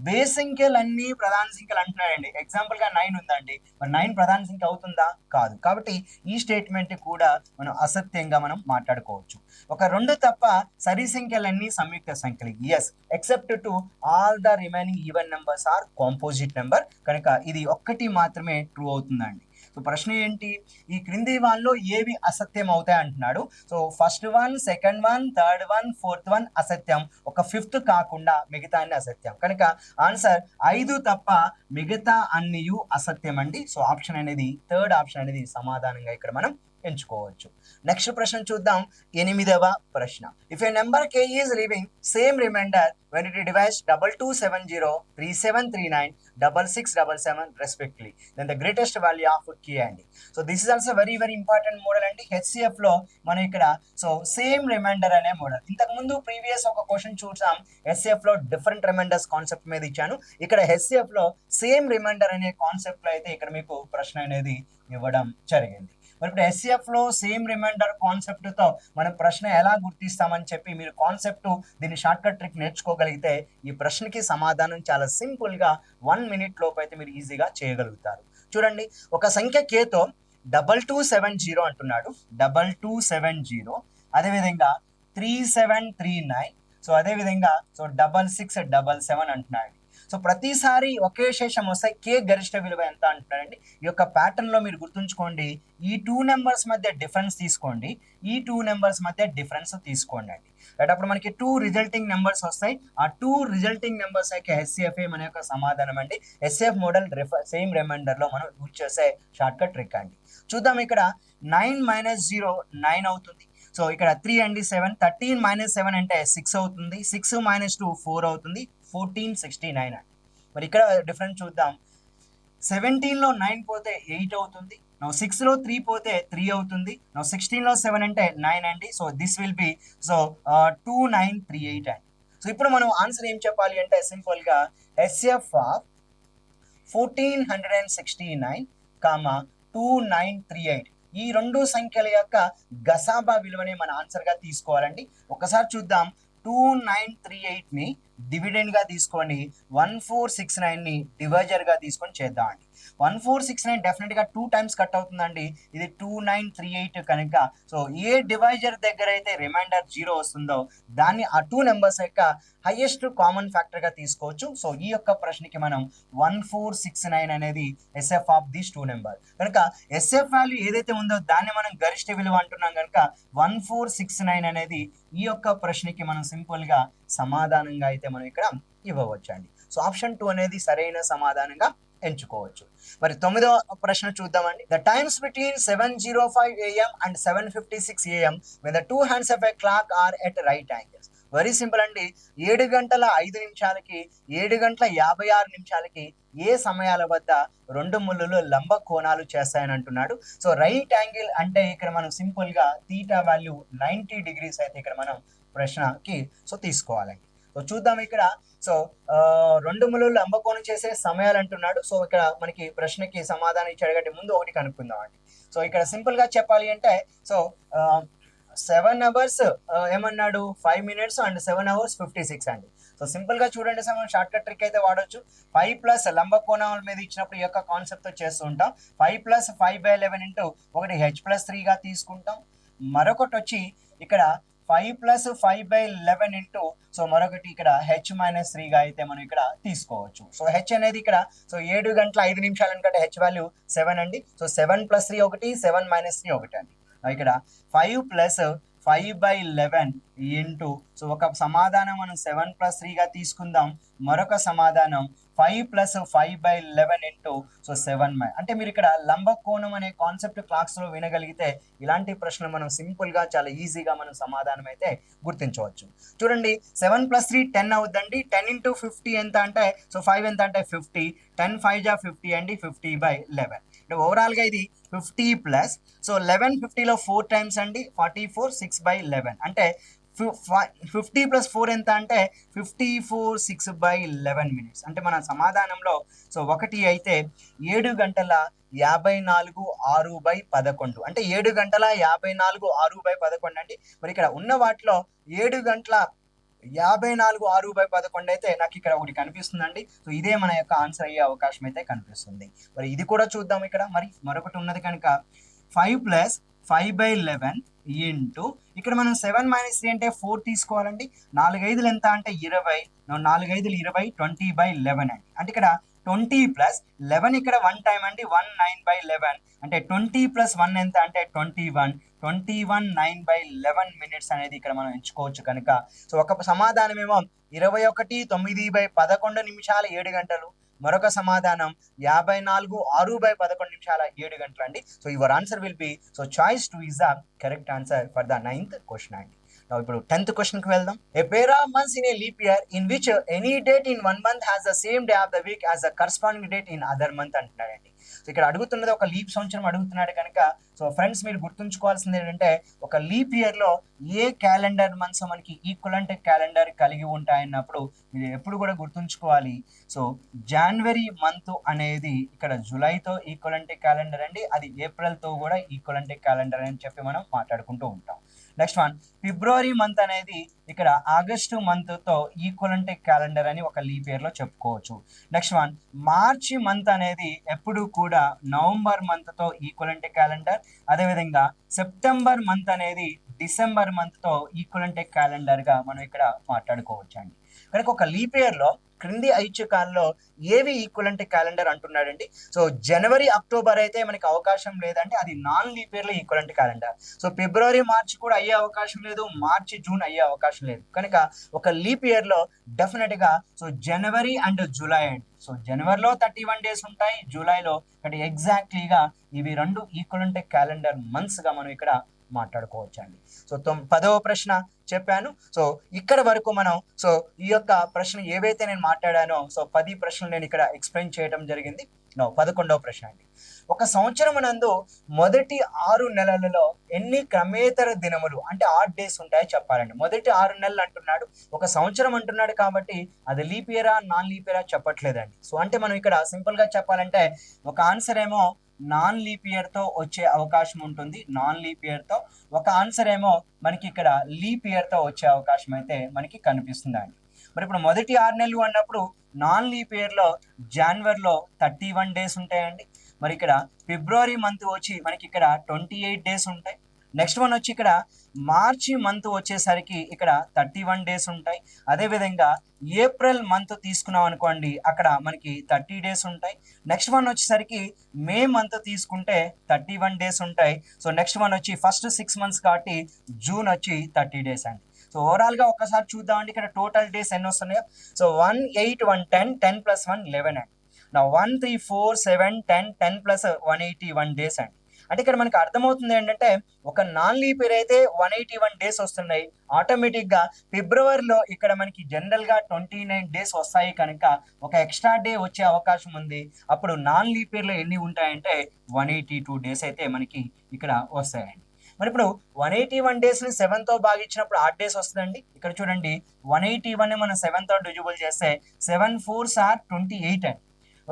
బేస్ సంఖ్యలన్నీ ప్రధాన సంఖ్యలు అంటున్నాడండి. ఎగ్జాంపుల్ గా 9 ఉందండి, మరి 9 ప్రధాన సంఖ్య అవుతుందా? కాదు. కాబట్టి ఈ స్టేట్మెంట్ కూడా మనం అసత్యంగా మనం మాట్లాడుకోవచ్చు. ఒక 2 తప్ప సరి సంఖ్యలన్నీ సంయుక్త సంఖ్యలు. Yes, except two all the remaining even numbers are composite number. కనుక ఇది ఒక్కటి మాత్రమే ట్రూ అవుతుందండి. సో ప్రశ్న ఏంటి, ఈ క్రింది వాళ్ళలో ఏవి అసత్యం అవుతాయి అంటున్నాడు. So first one, second one, third one, fourth one అసత్యం, ఒక ఫిఫ్త్ కాకుండా మిగతా అన్ని అసత్యం. కనుక ఆన్సర్ 5 తప్ప మిగతా అన్ని అసత్యం అండి. సో ఆప్షన్ అనేది, థర్డ్ ఆప్షన్ అనేది సమాధానంగా ఇక్కడ మనం ఎంచుకోవచ్చు. నెక్స్ట్ ప్రశ్న చూద్దాం, 8వ ప్రశ్న. If A number k is leaving same remainder when it divides 2270, 3739, 6677 respectively, then the greatest value of k అండి. So this is also very very important model అండి. హెచ్సిఎఫ్ లో మనం ఇక్కడ సో సేమ్ రిమైండర్ అనే మోడల్, ఇంతకు ముందు previous ఒక question చూసాం హెచ్సిఎఫ్ లో డిఫరెంట్ రిమైండర్స్ కాన్సెప్ట్ మీద ఇచ్చాను. ఇక్కడ హెచ్సిఎఫ్ లో సేమ్ రిమైండర్ అనే కాన్సెప్ట్ లో అయితే ఇక్కడ మీకు ప్రశ్న అనేది ఇవ్వడం జరిగింది. మరి ఇప్పుడు ఎస్సిఎఫ్ లో సేమ్ రిమైండర్ కాన్సెప్ట్ తో మనం ప్రశ్న ఎలా గుర్తిస్తామని చెప్పి మీరు కాన్సెప్ట్ దీని షార్ట్ కట్ ట్రిక్ నేర్చుకోగలిగితే ఈ ప్రశ్నకి సమాధానం చాలా సింపుల్ గా 1 minute లోపు అయితే మీరు ఈజీగా చేయగలుగుతారు. చూడండి, ఒక సంఖ్య కేతో 2270 అంటున్నాడు, 2270, అదేవిధంగా 3739, సో అదేవిధంగా సో 6677 అంటున్నాడు. సో ప్రతిసారి ఒకే శేషం వస్తే కే గరిష్ట విలువ ఎంత అంటున్నారండి. ఈ యొక్క ప్యాటర్న్ లో మీరు గుర్తుంచుకోండి, ఈ 2 నెంబర్స్ మధ్య డిఫరెన్స్ తీసుకోండి, ఈ 2 నెంబర్స్ మధ్య డిఫరెన్స్ తీసుకోండి అండి. అప్పుడు మనకి 2 రిజల్టింగ్ నెంబర్స్ వస్తాయి, ఆ 2 రిజల్టింగ్ నెంబర్స్ అయితే హెచ్సిఎఫ్ మన యొక్క సమాధానం అండి. హెచ్సిఎఫ్ మోడల్ సేమ్ రిమైండర్ లో మనం యూజ్ చేసే షార్ట్ కట్ ట్రిక్ అండి. చూద్దాం, ఇక్కడ 9 - 0 9 అవుతుంది. సో ఇక్కడ 3 అండి 7, 13 - 7 అంటే 6 అవుతుంది, 6 - 2 4 అవుతుంది, 1469 అండి. మరి ఇక్కడ డిఫరెన్స్ చూద్దాం, 17 లో 9 పోతే 8 అవుతుంది, 6 లో 3 పోతే 3 అవుతుంది, 16 లో 7 అంటే 9 అండి. So this will be so 2938 అండి. సో ఇప్పుడు మనం ఆన్సర్ ఏం చెప్పాలి అంటే సింపుల్ గా హెచ్సిఎఫ్ ఆఫ్ 1469, 2938 ఈ రెండు సంఖ్యల యొక్క గసాబా విలువని మన ఆన్సర్ గా తీసుకోవాలండి. ఒకసారి చూద్దాం, 2938 ని డివిడెండ్ గా తీసుకొని 1469 ని డివైజర్ గా తీసుకొని చేద్దాం అండి. 1469 డెఫినెట్ గా 2 టైమ్స్ కట్ అవుతుందండి, ఇది 2938 కనుక సో ఏ డివైజర్ దగ్గర అయితే రిమైండర్ 0 వస్తుందో దాన్ని ఆ 2 నెంబర్స్ యొక్క హైయెస్ట్ కామన్ ఫ్యాక్టర్ గా తీసుకోవచ్చు. సో ఈ యొక్క ప్రశ్నకి మనం 1469 అనేది ఎస్ఎఫ్ ఆఫ్ దిస్ 2 నెంబర్ కనుక ఎస్ఎఫ్ వాల్యూ ఏదైతే ఉందో దాన్ని మనం గరిష్ట విలువ అంటున్నాం కనుక 1469 అనేది ఈ యొక్క ప్రశ్నకి మనం సింపుల్ గా సమాధానంగా అయితే మనం ఇక్కడ ఇవ్వవచ్చు అండి. సో ఆప్షన్ 2 అనేది సరైన సమాధానంగా ఎంచుకోవచ్చు. మరి 9వ ప్రశ్న చూద్దామండి. The times between 7:05 AM and 7:56 AM when the two hands of a clock are at right angles. Very simple అండి, 7:05 7:56 ఏ సమయాల వద్ద రెండు ముళ్ళులు లంబ కోణాలు చేస్తాయని అంటున్నాడు. సో రైట్ యాంగిల్ అంటే ఇక్కడ మనం సింపుల్ గా తీటా వాల్యూ 90 degrees అయితే ఇక్కడ మనం ప్రశ్నకి సో తీసుకోవాలండి. సో చూద్దాం, ఇక్కడ సో రెండు ముళ్ళులు లంబకోణం చేసే సమయాలు అంటున్నాడు. సో ఇక్కడ మనకి ప్రశ్నకి సమాధానం ఇచ్చాడు కాబట్టి ముందు ఒకటి కనుక్కుందాం అండి. సో ఇక్కడ సింపుల్ గా చెప్పాలి అంటే సో 7 hours ఏమన్నాడు 5 minutes and 7 hours 56 అండి. సో సింపుల్ గా చూడండి సార్, మనం షార్ట్ కట్ ట్రిక్ అయితే వాడొచ్చు. 5 ప్లస్ లంబ కోణాల మీద ఇచ్చినప్పుడు ఈ యొక్క కాన్సెప్ట్ తో చేస్తూ ఉంటాం. 5 + 5/11 ఇంటూ ఒకటి h+3 గా తీసుకుంటాం. మరొకటి వచ్చి ఇక్కడ 5 + 5/11 ఇంటూ సో మరొకటి ఇక్కడ h-3 గా అయితే మనం ఇక్కడ తీసుకోవచ్చు. సో h అనేది ఇక్కడ సో 7:05 అనుకుంటే h వాల్యూ 7 అండి. సో 7 + 3 ఒకటి, 7 - 3 ఒకటి అండి. ఇక్కడ 5 + 5/11 ఇంటూ సో ఒక సమాధానం మనం 7 + 3 గా తీసుకుందాం, మరొక సమాధానం 5 + 5/11 ఇంటూ సో 7 అంటే మీరు ఇక్కడ లంబ కోణం అనే కాన్సెప్ట్ క్లాస్ లో వినగలిగితే ఇలాంటి ప్రశ్నలు మనం సింపుల్ గా చాలా ఈజీగా మనం సమాధానం అయితే గుర్తించవచ్చు. చూడండి, 7 + 3 10 అవుద్దండి. 10 × 50 ఎంత అంటే సో 5 ఎంత అంటే 50, 10 × 5 = 50 అండి, 50/11. అంటే ఓవరాల్ గా ఇది 50 ప్లస్ సో 11 50లో 4 టైమ్స్ అండి, 44 6/11 అంటే 50 + 4 ఎంత అంటే 54 6/11 minutes. అంటే మన సమాధానంలో సో ఒకటి అయితే 7:54 6/11 అంటే 7:54 6/11 అండి. మరి ఇక్కడ ఉన్న వాటిలో 7:54 6/11 అయితే నాకు ఇక్కడ ఒకటి కనిపిస్తుందండి. సో ఇదే మన యొక్క ఆన్సర్ అయ్యే అవకాశం అయితే కనిపిస్తుంది. మరి ఇది కూడా చూద్దాం. ఇక్కడ మరి మరొకటి ఉన్నది కనుక 5 + 5/11 ఇంటూ ఇక్కడ మనం 7 - 3 అంటే 4 తీసుకోవాలండి. 4 5 ఎంత అంటే 20, 4 5 20, 20/11 అండి. అంటే ఇక్కడ 20 + 11 ఇక్కడ 1 టైం అండి, 19/11 అంటే 20 + 1 ఎంత అంటే 21, 9/11 minutes అనేది ఇక్కడ మనం ఎంచుకోవచ్చు కనుక సో ఒక సమాధానం ఏమో 21 9/11 నిమిషాలు 7 గంటలు, మరొక సమాధానం 54 6/11 నిమిషాల 7 గంటలు అండి. So your answer will be so choice 2 is the correct answer for the 9th question అండి. ఇప్పుడు 10th క్వశ్చన్ కి వెళ్దాం. A pair of months in a leap year in which any date in 1 month has the same day of the week as the corresponding date in other month అంటున్నాడండి. So ఇక్కడ అడుగుతున్నది ఒక leap సంవత్సరం అడుగుతున్నాడు కనుక so friends మీరు గుర్తుంచుకోవాల్సింది ఏంటంటే ఒక లీప్ ఇయర్ లో ఏ క్యాలెండర్ మంత్స్ మనకి ఈక్వలెంట్ క్యాలెండర్ కలిగి ఉంటాయన్నప్పుడు మీరు ఎప్పుడు కూడా గుర్తుంచుకోవాలి. సో జనవరి మంత్ అనేది ఇక్కడ జూలైతో ఈక్వలెంట్ క్యాలెండర్ అండి, అది ఏప్రిల్తో కూడా ఈక్వలెంట్ క్యాలెండర్ అని చెప్పి మనం మాట్లాడుకుంటూ ఉంటాం. నెక్స్ట్ వన్ ఫిబ్రవరి మంత్ అనేది ఇక్కడ ఆగస్టు మంత్ తో ఈక్వలెంట్ క్యాలెండర్ అని ఒక లీప్ ఇయర్ లో చెప్పుకోవచ్చు. నెక్స్ట్ వన్ మార్చి మంత్ అనేది ఎప్పుడు కూడా నవంబర్ మంత్ తో ఈక్వలెంట్ క్యాలెండర్, అదేవిధంగా సెప్టెంబర్ మంత్ అనేది డిసెంబర్ మంత్ తో ఈక్వలెంట్ క్యాలెండర్ గా మనం ఇక్కడ మాట్లాడుకోవచ్చు అండి. కనుక ఒక లీప్ ఇయర్ లో క్రింది ఐచ్ఛికాల్లో ఏవి ఈక్వలెంట్ క్యాలెండర్ అంటున్నాడండి. సో జనవరి అక్టోబర్ అయితే మనకి అవకాశం లేదంటే అది నాన్ లీప్ ఇయర్ లో ఈక్వలెంట్ క్యాలెండర్. సో ఫిబ్రవరి మార్చి కూడా అయ్యే అవకాశం లేదు, మార్చి జూన్ అయ్యే అవకాశం లేదు. కనుక ఒక లీప్ ఇయర్ లో డెఫినెట్ గా సో జనవరి అండ్ జూలై అండి. సో జనవరిలో 31 డేస్ ఉంటాయి, జూలైలో అంటే ఎగ్జాక్ట్లీగా ఇవి రెండు ఈక్వలెంట్ క్యాలెండర్ మంత్స్ గా మనం ఇక్కడ మాట్లాడుకోవచ్చు అండి. సో 10వ ప్రశ్న చెప్పాను. సో ఇక్కడ వరకు మనం సో ఈ యొక్క ప్రశ్న ఏవైతే నేను మాట్లాడానో సో 10 ప్రశ్నలు నేను ఇక్కడ ఎక్స్ప్లెయిన్ చేయడం జరిగింది. 11వ ప్రశ్న అండి. ఒక సంవత్సరం నందు మొదటి 6 నెలలలో ఎన్ని క్రమేతర దినములు అంటే ఆడ్ డేస్ ఉంటాయో చెప్పాలండి. మొదటి 6 నెలలు అంటున్నాడు, ఒక సంవత్సరం అంటున్నాడు కాబట్టి అది లీప్ ఇయరా నాన్ లీప్ ఇయరా చెప్పట్లేదండి. సో అంటే మనం ఇక్కడ సింపుల్ గా చెప్పాలంటే ఒక ఆన్సర్ ఏమో నాన్ లీప్ ఇయర్ తో వచ్చే అవకాశం ఉంటుంది, నాన్ లీప్ ఇయర్ తో. ఒక ఆన్సర్ ఏమో మనకి ఇక్కడ లీప్ ఇయర్ తో వచ్చే అవకాశం అయితే మనకి కనిపిస్తుందండి. మరి ఇప్పుడు మొదటి 6 నెలలు అన్నప్పుడు నాన్ లీప్ ఇయర్ లో జనవరిలో 31 డేస్ ఉంటాయండి. మరి ఇక్కడ ఫిబ్రవరి మంత్ వచ్చి మనకి ఇక్కడ 28 డేస్ ఉంటాయి. నెక్స్ట్ వన్ వచ్చి ఇక్కడ మార్చి మంత్ వచ్చేసరికి ఇక్కడ 31 డేస్ ఉంటాయి. అదేవిధంగా ఏప్రిల్ మంత్ తీసుకున్నాం అనుకోండి, అక్కడ మనకి 30 డేస్ ఉంటాయి. నెక్స్ట్ వన్ వచ్చేసరికి మే మంత్ తీసుకుంటే 31 డేస్ ఉంటాయి. సో నెక్స్ట్ వన్ వచ్చి ఫస్ట్ 6 months కాబట్టి జూన్ వచ్చి 30 డేస్ అండి. సో ఓవరాల్ గా ఒక్కసారి చూద్దామండి ఇక్కడ టోటల్ డేస్ ఎన్ని వస్తున్నాయో. సో 1 8 1 10 10 + 1 11 అండి. నా 1 3 4 7 10 10 + 181 డేస్ అండి. అంటే ఇక్కడ మనకి అర్థమవుతుంది ఏంటంటే ఒక నాన్ లీప్ ఇయర్ అయితే 181 డేస్ వస్తున్నాయి. ఆటోమేటిక్ గా ఫిబ్రవరిలో ఇక్కడ మనకి జనరల్ గా 29 డేస్ వస్తాయి కనుక ఒక ఎక్స్ట్రా డే వచ్చే అవకాశం ఉంది. అప్పుడు నాన్ లీప్ ఇయర్ లో ఎన్ని ఉంటాయంటే 182 డేస్ అయితే మనకి ఇక్కడ వస్తాయండి. మరి ఇప్పుడు 181 డేస్ ని 7 తో భాగించినప్పుడు 8 డేస్ వస్తుందండి. ఇక్కడ చూడండి 181 ని మనం 7 తో డివిజిబుల్ చేస్తే 7 4s are 28 అండి.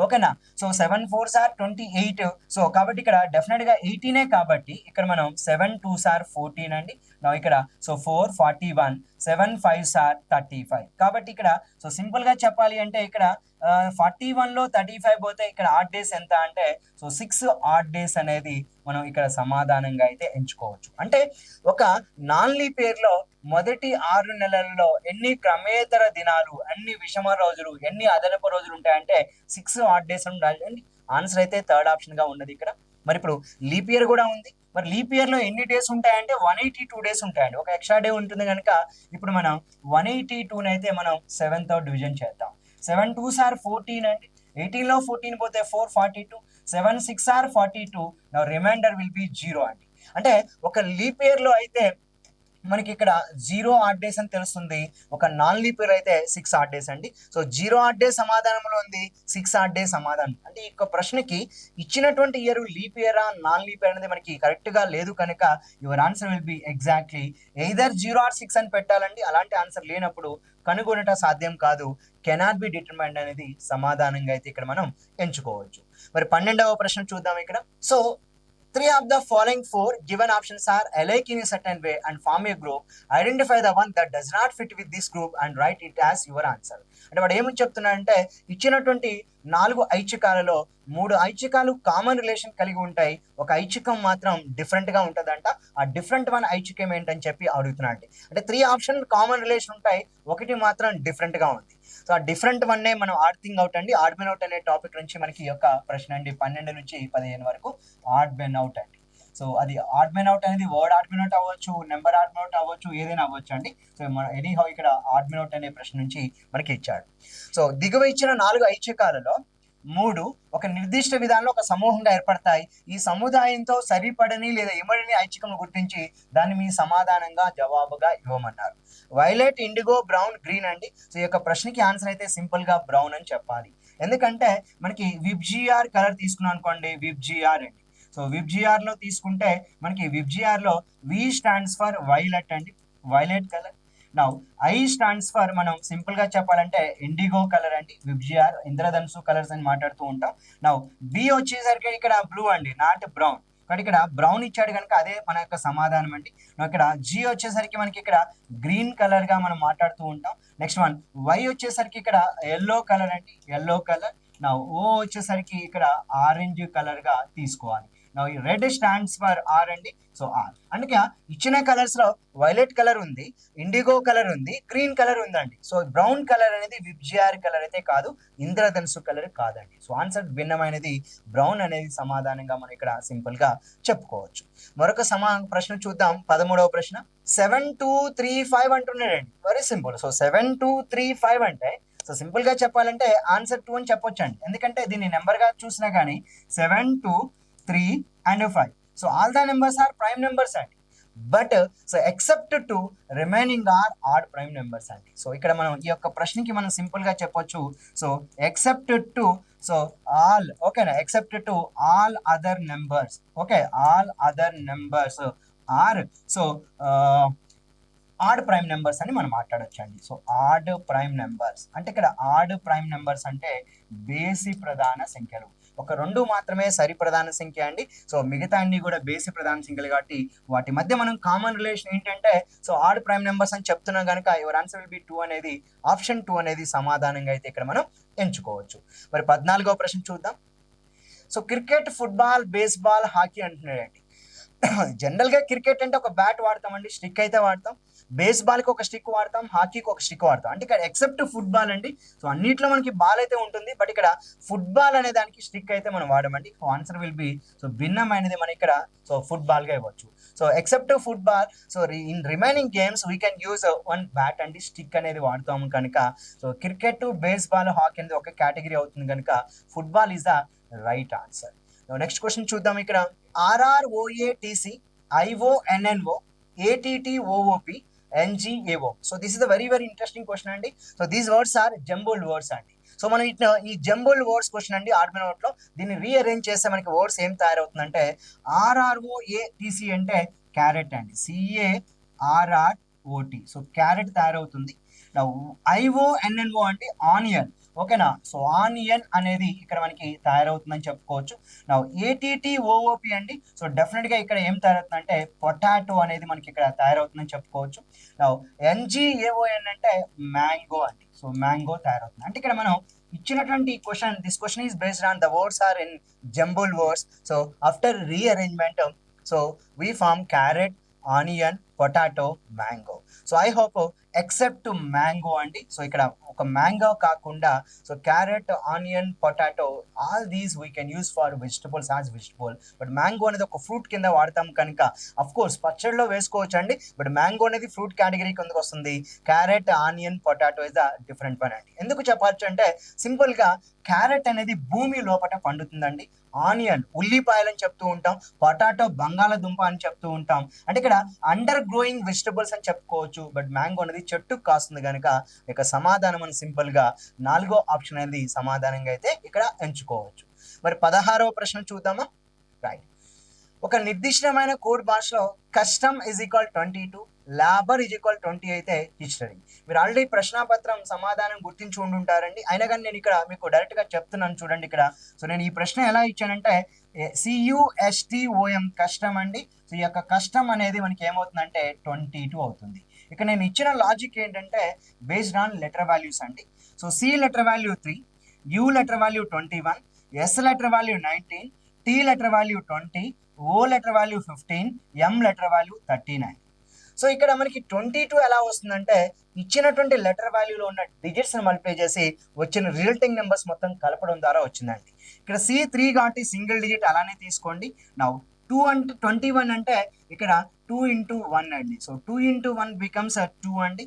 ఓకేనా. So 7 4s are 28. సో కాబట్టి ఇక్కడ డెఫినెట్ గా 18 కాబట్టి ఇక్కడ మనం 7 2s are 14 అండి. ఇక్కడ సో 4 41 7 5s are 35. కాబట్టి ఇక్కడ సో సింపుల్ గా చెప్పాలి అంటే ఇక్కడ 41 లో 35 పోతే ఇక్కడ 8 డేస్ ఎంత అంటే సో 6 8 డేస్ అనేది మనం ఇక్కడ సమాధానంగా అయితే ఎంచుకోవచ్చు. అంటే ఒక నాన్ లీప్ ఇయర్ లో మొదటి 6 నెలల్లో ఎన్ని క్రమేతర దినాలు, ఎన్ని విషమ రోజులు, ఎన్ని అదనపు రోజులు ఉంటాయంటే 6 8 డేస్ ఉండాలి. ఆన్సర్ అయితే థర్డ్ ఆప్షన్ గా ఉన్నది ఇక్కడ. మరి ఇప్పుడు లీప్ ఇయర్ కూడా ఉంది. మరి లీప్ ఇయర్ లో ఎన్ని డేస్ ఉంటాయంటే 182 డేస్ ఉంటాయండి. ఒక ఎక్స్ట్రా డే ఉంటుంది కనుక ఇప్పుడు మనం 182 అయితే మనం 7 తో డివిజన్ చేద్దాం. 7 2s are 14 అండి. 18 లో 14 పోతే 4 42 7 6 are 42. Now reminder will be 0 అండి. అంటే ఒక లీప్ ఇయర్ లో అయితే మనకి ఇక్కడ 0 8 డేస్ అని తెలుస్తుంది. ఒక నాన్ లీప్ ఇయర్ అయితే 6 8 డేస్ అండి. సో 0 8 డేస్ సమాధానంలో ఉంది, 6 8 డేస్ సమాధానం. అంటే ఈ ప్రశ్నకి ఇచ్చినటువంటి ఇయర్ లీప్ ఇయరా నాన్ లీప్ ఇయర్ అనేది మనకి కరెక్ట్ గా లేదు కనుక your answer will B exactly either 0 or 6 అని పెట్టాలండి. అలాంటి ఆన్సర్ లేనప్పుడు కనుగొనట సాధ్యం కాదు, కెనాట్ బి డిటర్మైన్డ్ అనేది సమాధానంగా అయితే ఇక్కడ మనం ఎంచుకోవచ్చు. మరి 12వ ప్రశ్న చూద్దాం ఇక్కడ. So 3 of the following 4 given options are alike in a certain way and form a group. Identify the one that does not fit with this group and write it as your answer. అంటే వాడు ఏమని చెప్తున్నాడంటే ఇచ్చినటువంటి 4 ఐచ్ఛికాలలో 3 ఐచ్ఛికాలు common relation కలిగి ఉంటాయి, ఒక ఐచ్ఛికం మాత్రం different గా ఉంటదంట. ఆ డిఫరెంట్ వన్ ఐచ్ఛికం ఏంటని చెప్పి అడుగుతున్నాడు. అంటే 3 ఆప్షన్ కామన్ రిలేషన్ ఉంటాయి, ఒకటి మాత్రం డిఫరెంట్ గా ఉంది. సో ఆ డిఫరెంట్ వన్ నే మనం ఆడ్ థింగ్ అవుట్ అండి. ఆడ్ బెన్ అవుట్ అనే టాపిక్ నుంచి మనకి ఈ యొక్క ప్రశ్న అండి 12 నుంచి 15 వరకు ఆడ్ బెన్ అవుట్ అండి. సో అది ఆడ్ బెన్ అవుట్ అనేది వర్డ్ ఆడ్ బెన్ అవుట్ అవ్వచ్చు, నెంబర్ ఆడ్ బెన్ అవుట్ అవ్వచ్చు, ఏదైనా అవ్వచ్చు అండి. సో మన ఎనీహౌ ఇక్కడ ఆడ్ బెన్ అవుట్ అనే ప్రశ్న నుంచి మనకి ఇచ్చాడు. సో దిగువ ఇచ్చిన 4 ఐచ్ఛికాలలో మూడు ఒక నిర్దిష్ట విధానంలో ఒక సమూహంగా ఏర్పడతాయి. ఈ సముదాయంతో సరిపడని లేదా ఇమడని ఐచ్ఛికను గుర్తించి దాన్ని మీ సమాధానంగా జవాబుగా ఇవ్వమన్నారు. వైలెట్, ఇండిగో, బ్రౌన్, గ్రీన్ అండి. సో ఈ యొక్క ప్రశ్నకి ఆన్సర్ అయితే సింపుల్ గా బ్రౌన్ అని చెప్పాలి. ఎందుకంటే మనకి విబ్జిఆర్ కలర్ తీసుకున్నాం అనుకోండి, విబ్జిఆర్ అండి. సో విబ్జిఆర్ లో తీసుకుంటే మనకి విబ్జిఆర్ లో వి స్టాండ్స్ ఫర్ వైలెట్ అండి, violet colour. Now I stands for మనం సింపుల్ గా చెప్పాలంటే ఇండిగో కలర్ అండి, విబ్జిఆర్ ఇంద్రధనుసు కలర్స్ అని మాట్లాడుతూ ఉంటాం. నౌ బి వచ్చేసరికి ఇక్కడ బ్లూ అండి, నాట్ బ్రౌన్. కాబట్టి ఇక్కడ బ్రౌన్ ఇచ్చాడు కనుక అదే మన యొక్క సమాధానం అండి. ఇక్కడ జీ వచ్చేసరికి మనకి ఇక్కడ గ్రీన్ కలర్ గా మనం మాట్లాడుతూ ఉంటాం. నెక్స్ట్ వన్ వై వచ్చేసరికి ఇక్కడ ఎల్లో కలర్ అండి, ఎల్లో కలర్. నా ఓ వచ్చేసరికి ఇక్కడ ఆరెంజ్ కలర్ గా తీసుకోవాలి. నా రెడ్ స్టాండ్స్ ఫర్ ఆర్ అండి. సో ఆర్ అందుకే ఇచ్చిన కలర్స్ లో వైలెట్ కలర్ ఉంది, ఇండిగో కలర్ ఉంది, గ్రీన్ కలర్ ఉందండి. సో బ్రౌన్ కలర్ అనేది విబ్జిఆర్ కలర్ అయితే కాదు, ఇంద్రధనుసు కలర్ కాదండి. సో ఆన్సర్ భిన్నమైనది బ్రౌన్ అనేది సమాధానంగా మనం ఇక్కడ సింపుల్ గా చెప్పుకోవచ్చు. మరొక ప్రశ్న చూద్దాం. 13వ ప్రశ్న 7235 అంటున్నాడండి. Very simple. సో 7235 అంటే సో సింపుల్ గా చెప్పాలంటే ఆన్సర్ 2 అని చెప్పొచ్చు అండి. ఎందుకంటే దీన్ని నెంబర్ గా చూసినా కానీ 7, 2, 3 and 5. So all the numbers are prime numbers అండి. But so except 2 remaining are odd prime numbers అండి. సో ఇక్కడ మనం ఈ యొక్క ప్రశ్నకి మనం సింపుల్ గా చెప్పొచ్చు. సో ఎక్సెప్ట్ 2, సో ఆల్ ఓకేనా, except 2 all other numbers, okay, all other numbers are so odd prime numbers అని మనం మాట్లాడొచ్చు అండి. సో ఆడ్ ప్రైమ్ నెంబర్స్ అంటే ఇక్కడ ఆడ్ ప్రైమ్ నెంబర్స్ అంటే బేసి ప్రధాన సంఖ్యలు. ఒక 2 మాత్రమే సరి ప్రధాన సంఖ్య అండి. సో మిగతా అన్ని కూడా బేసి ప్రధాన సంఖ్యలు కాబట్టి వాటి మధ్య మనం కామన్ రిలేషన్ ఏంటంటే సో ఆడ్ ప్రైమ్ నెంబర్స్ అని చెప్తున్నాం కనుక యువర్ ఆన్సర్ విల్ బి 2 అనేది, ఆప్షన్ 2 అనేది సమాధానంగా అయితే ఇక్కడ మనం ఎంచుకోవచ్చు. మరి 14వ ప్రశ్న చూద్దాం. So cricket, football, baseball, hockey అంటున్నాడండి. జనరల్ గా క్రికెట్ అంటే ఒక బ్యాట్ వాడతామండి, స్టిక్ అయితే వాడతాం. బేస్బాల్ కి ఒక స్టిక్ వాడతాం, హాకీకి ఒక స్టిక్ వాడతాం. అంటే ఇక్కడ ఎక్సెప్ట్ ఫుట్బాల్ అండి. సో అన్నిట్లో మనకి బాల్ అయితే ఉంటుంది, బట్ ఇక్కడ ఫుట్బాల్ అనే దానికి స్టిక్ అయితే మనం వాడమండి. So answer will be so భిన్నమైనది మనం ఇక్కడ సో ఫుట్బాల్ గా ఇవ్వచ్చు. So except football, so in remaining games we can use one bat అండి, స్టిక్ అనేది వాడుతాము కనుక సో క్రికెట్, బేస్బాల్, హాకీ అనేది ఒక కేటగిరీ అవుతుంది కనుక football is the right answer. Next question చూద్దాం. ఇక్కడ RROATC, IONNO, ATTOOP, NGAO. So this is a very interesting question అండి. So these words are jumbled words అండి. సో మనం ఇట్లా ఈ జంబుల్డ్ వర్డ్స్ క్వశ్చన్ అండి ఆర్డినరీ నోట్ లో దీన్ని రీఅరేంజ్ చేస్తే మనకి వర్డ్స్ ఏం తయారవుతుందంటే RROATC అంటే క్యారెట్ అండి, CARROT. సో క్యారెట్ తయారవుతుంది. IONNO అంటే ఆనియన్, ఓకేనా. సో ఆనియన్ అనేది ఇక్కడ మనకి తయారవుతుందని చెప్పుకోవచ్చు. నా ATTOOP అండి. సో డెఫినెట్ గా ఇక్కడ ఏం తయారవుతుందంటే పొటాటో అనేది మనకి ఇక్కడ తయారవుతుందని చెప్పుకోవచ్చు. నా NGAON అంటే మ్యాంగో అండి. సో మ్యాంగో తయారవుతుంది. అంటే ఇక్కడ మనం ఇచ్చినటువంటి question, this question is based on the words are in jumble words. So after rearrangement so we form carrot, onion, potato, mango. So I hope except mango అండి. So ఇక్కడ ఒక mango కాకుండా so carrot, onion, potato all these we can use for vegetables as vegetable. But mango అనేది ఒక fruit కింద వాడతాం కనుక of course పచ్చడిలో వేసుకోవచ్చు అండి, బట్ మ్యాంగో అనేది ఫ్రూట్ కేటగిరీ కిందకు వస్తుంది. Carrot, onion, potato is the different one అండి. ఎందుకు చెప్పచ్చు అంటే సింపుల్ గా క్యారెట్ అనేది భూమి లోపల పండుతుందండి, ఆనియన్ ఉల్లిపాయలని చెప్తూ ఉంటాం, పొటాటో బంగాళదుంప అని చెప్తూ ఉంటాం. అంటే ఇక్కడ అండర్ గ్రోయింగ్ వెజిటబుల్స్ అని చెప్పుకోవచ్చు. బట్ మ్యాంగో అనేది చెట్టుకు కాస్తుంది కనుక ఇక సమాధానం అని సింపుల్ గా 4వ ఆప్షన్ అనేది సమాధానంగా అయితే ఇక్కడ ఎంచుకోవచ్చు. మరి 16వ ప్రశ్న చూద్దామా. రైట్, ఒక నిర్దిష్టమైన కోడ్ భాషలో custom is equal 22, labour is equal 20 అయితే హిస్టరీ. మీరు ఆల్రెడీ ప్రశ్నాపత్రం సమాధానం గుర్తించి ఉండుంటారండి, అయినా కానీ నేను ఇక్కడ మీకు డైరెక్ట్ గా చెప్తున్నాను చూడండి ఇక్కడ. సో నేను ఈ ప్రశ్న ఎలా ఇచ్చానంటే CUSTOM కస్టమ్ అండి. సో ఈ యొక్క కస్టమ్ అనేది మనకి ఏమవుతుందంటే 22 అవుతుంది. ఇక నేను ఇచ్చిన లాజిక్ ఏంటంటే బేస్డ్ ఆన్ లెటర్ వాల్యూస్ అండి. So C letter value 3, U letter value 21, S letter value 19, T letter value 20, O letter value 15, M letter value 39. So ఇక్కడ మనకి 22 ఎలా వస్తుందంటే ఇచ్చినటువంటి లెటర్ వాల్యూలో ఉన్న డిజిట్స్ మల్టిప్లై చేసి వచ్చిన రిజల్టింగ్ నెంబర్స్ మొత్తం కలపడం ద్వారా వచ్చిందండి. ఇక్కడ C3 కాబట్టి సింగిల్ డిజిట్ అలానే తీసుకోండి. నా 2 అంటే 21 అంటే ఇక్కడ 2 into 1 అండి. సో 2 into 1 బికమ్స్ 2 అండి.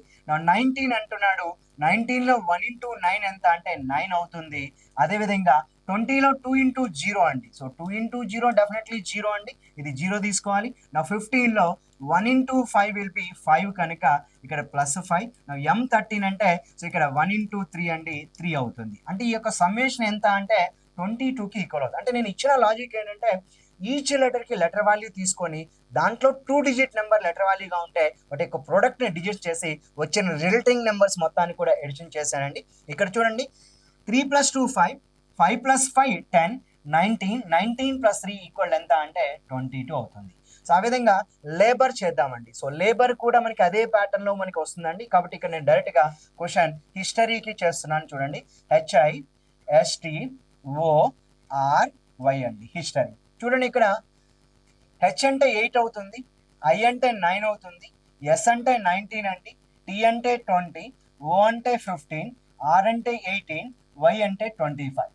19 అంటున్నాడు, 19లో 1 into 9 ఎంత అంటే 9 అవుతుంది. అదేవిధంగా 20లో 2 into 0 అండి. సో 2 into 0 డెఫినెట్లీ 0 అండి, ఇది 0 తీసుకోవాలి. 15లో 1 into 5 విల్ బి 5 కనుక ఇక్కడ +5. M13 అంటే సో ఇక్కడ 1 into 3 అండి, 3 అవుతుంది. అంటే ఈ యొక్క సమ్మేషన్ ఎంత అంటే 22కి ఈక్వల్ అవుతుంది. అంటే నేను ఇచ్చిన లాజిక్ ఏంటంటే ఈచ్ లెటర్కి లెటర్ వాల్యూ తీసుకొని దాంట్లో 2 డిజిట్ నెంబర్ లెటర్ వాల్యూగా ఉంటే వాటి యొక్క ప్రోడక్ట్ని డిజిట్ చేసి వచ్చిన రిజల్టింగ్ నెంబర్స్ మొత్తాన్ని కూడా ఎడిషన్ చేశానండి. ఇక్కడ చూడండి 3 + 2 5, 5 + 5 10, 19, 19 + 3 ఈక్వల్ ఎంత అంటే 22 అవుతుంది. సో ఆ విధంగా లేబర్ చేద్దామండి. సో లేబర్ కూడా మనకి అదే ప్యాటర్న్ లో మనకి వస్తుందండి. కాబట్టి ఇక్కడ నేను డైరెక్ట్ గా క్వశ్చన్ హిస్టరీకి చేస్తున్నాను. చూడండి HISTORY అండి, హిస్టరీ. చూడండి ఇక్కడ H అంటే 8 అవుతుంది, I అంటే 9 అవుతుంది, S అంటే 19 అండి, T అంటే 20, O అంటే 15, R అంటే 18, Y అంటే 25.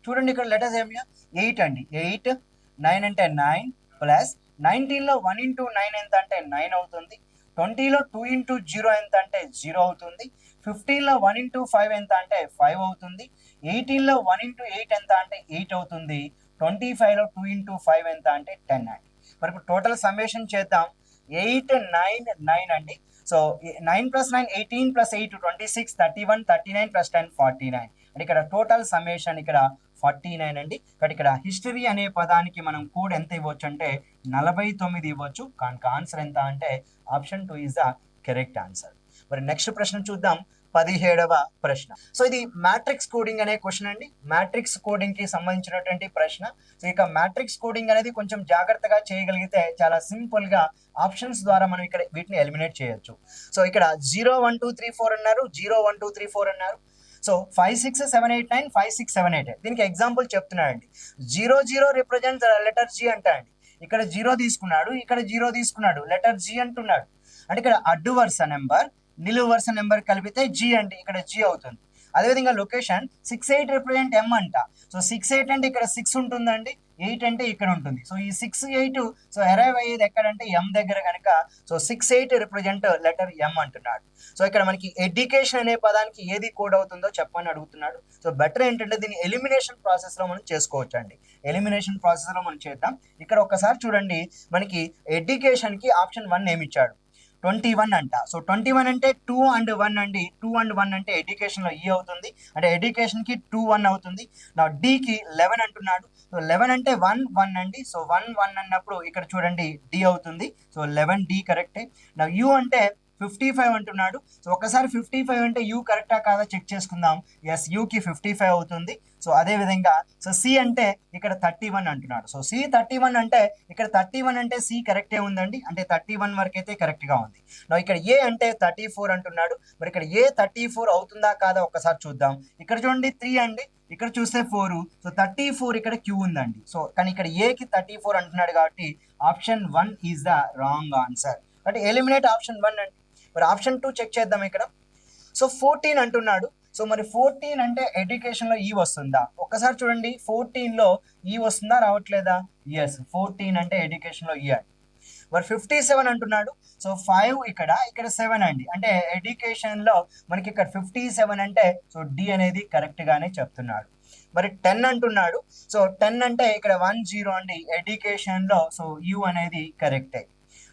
చూడండి ఇక్కడ లెటర్స్ ఏమియా 8 అండి, 8, 9 అంటే 9 ప్లస్ 19లో 1 into 9 ఎంత అంటే 9 అవుతుంది, 20లో 2 into 0 ఎంత అంటే 0 అవుతుంది, 15లో 1 into 5 ఎంత అంటే 5 అవుతుంది, 18లో 1 into 8 ఎంత అంటే 8 అవుతుంది, 25లో 2 into 5 ఎంత అంటే 10 అండి. మనకు టోటల్ సమ్మేషన్ చేద్దాం. 8, 9, 9 అండి. సో 9 + 9 18 + 8 26, 31, 39 + 10 49. అంటే ఇక్కడ టోటల్ సమ్మేషన్ ఇక్కడ 49 అండి. కాబట్టి ఇక్కడ హిస్టరీ అనే పదానికి మనం కోడ్ ఎంత ఇవ్వచ్చు అంటే 49 ఇవ్వచ్చు. కనుక ఆన్సర్ ఎంత అంటే option 2 is the correct answer. మరి నెక్స్ట్ ప్రశ్న చూద్దాం, 17వ ప్రశ్న. సో ఇది మ్యాట్రిక్స్ కోడింగ్ అనే క్వశ్చన్ అండి. మ్యాట్రిక్స్ కోడింగ్ కి సంబంధించినటువంటి ప్రశ్న. సో ఇక మ్యాట్రిక్స్ కోడింగ్ అనేది కొంచెం జాగ్రత్తగా చేయగలిగితే చాలా సింపుల్ గా ఆప్షన్స్ ద్వారా మనం ఇక్కడ వీటిని ఎలిమినేట్ చేయొచ్చు. సో ఇక్కడ 0 1 2 3 4 అన్నారు, 0 1 2 3 4 అన్నారు. సో 5 6 7 8 9, 5 6 7 8 దీనికి ఎగ్జాంపుల్ చెప్తున్నాడండి. 0 0 రిప్రజెంట్స్ లెటర్ G అంటాడండి. ఇక్కడ 0 తీసుకున్నాడు, ఇక్కడ 0 తీసుకున్నాడు, లెటర్ G అంటున్నాడు. అంటే ఇక్కడ అడ్డు వరుస నెంబర్ నిలువు వరుస నెంబర్ కలిపితే G అండి, ఇక్కడ G అవుతుంది. అదేవిధంగా లొకేషన్ 6 8 రిప్రజెంట్ M అంట. సో 6 8 అంటే ఇక్కడ 6 ఉంటుందండి, 8 అంటే ఇక్కడ ఉంటుంది. సో ఈ 6 8 సో అరైవ్ అయ్యేది ఎక్కడంటే M దగ్గర కనుక సో 6 8 రిప్రజెంట్ లెటర్ M అంటున్నాడు. సో ఇక్కడ మనకి ఎడ్యుకేషన్ అనే పదానికి ఏది కోడ్ అవుతుందో చెప్పని అడుగుతున్నాడు. సో బెటర్ ఏంటంటే దీన్ని ఎలిమినేషన్ ప్రాసెస్ లో మనం చేసుకోవచ్చు అండి. ఎలిమినేషన్ ప్రాసెస్ లో మనం చేద్దాం. ఇక్కడ ఒక్కసారి చూడండి, మనకి ఎడ్యుకేషన్ కి ఆప్షన్ 1 ఏమి ఇచ్చాడు, 21 అంట. సో 21 అంటే 2 and 1 అండి. 2 and 1 అంటే ఎడ్యుకేషన్ లో E అవుతుంది, అంటే ఎడ్యుకేషన్ కి 2 1 అవుతుంది. నా D కి 11 అంటున్నాడు. సో 11 అంటే 1 1 అండి. సో 1 1 అన్నప్పుడు ఇక్కడ చూడండి D అవుతుంది. సో 11 D కరెక్టే. నా U అంటే 55 అంటున్నాడు. సో ఒకసారి 55 అంటే U కరెక్టా కాదా చెక్ చేసుకుందాం. ఎస్, U కి 55 అవుతుంది. సో అదే విధంగా సో C అంటే ఇక్కడ 31 అంటున్నాడు. సో C 31 అంటే ఇక్కడ 31 అంటే C కరెక్టే ఉందండి, అంటే 31 వరకు అయితే కరెక్ట్ గా ఉంది. ఇక్కడ A అంటే 34 అంటున్నాడు. మరి ఇక్కడ A 34 అవుతుందా కాదా ఒక్కసారి చూద్దాం. ఇక్కడ చూడండి 3 అండి, ఇక్కడ చూస్తే 4. సో 34 ఇక్కడ Q ఉందండి. సో కానీ ఇక్కడ A కి 34 అంటున్నాడు కాబట్టి option 1 is the wrong answer. అంటే ఎలిమినేట్ ఆప్షన్ 1 అండి. మరి ఆప్షన్ 2 చెక్ చేద్దాం ఇక్కడ. సో 14 అంటున్నాడు. సో మరి 14 అంటే ఎడ్యుకేషన్ లో E వస్తుందా ఒక్కసారి చూడండి. 14 లో E వస్తుందా రావట్లేదా? ఎస్, 14 అంటే ఎడ్యుకేషన్ లో E అండి. మరి 57 అంటున్నాడు. సో 5 ఇక్కడ 7 అండి, అంటే ఎడ్యుకేషన్ లో మనకి ఇక్కడ 57 అంటే సో D అనేది కరెక్ట్ గానే చెప్తున్నాడు. మరి 10 అంటున్నాడు. సో 10 అంటే ఇక్కడ 1 0 అండి, ఎడ్యుకేషన్ లో సో U అనేది కరెక్టే.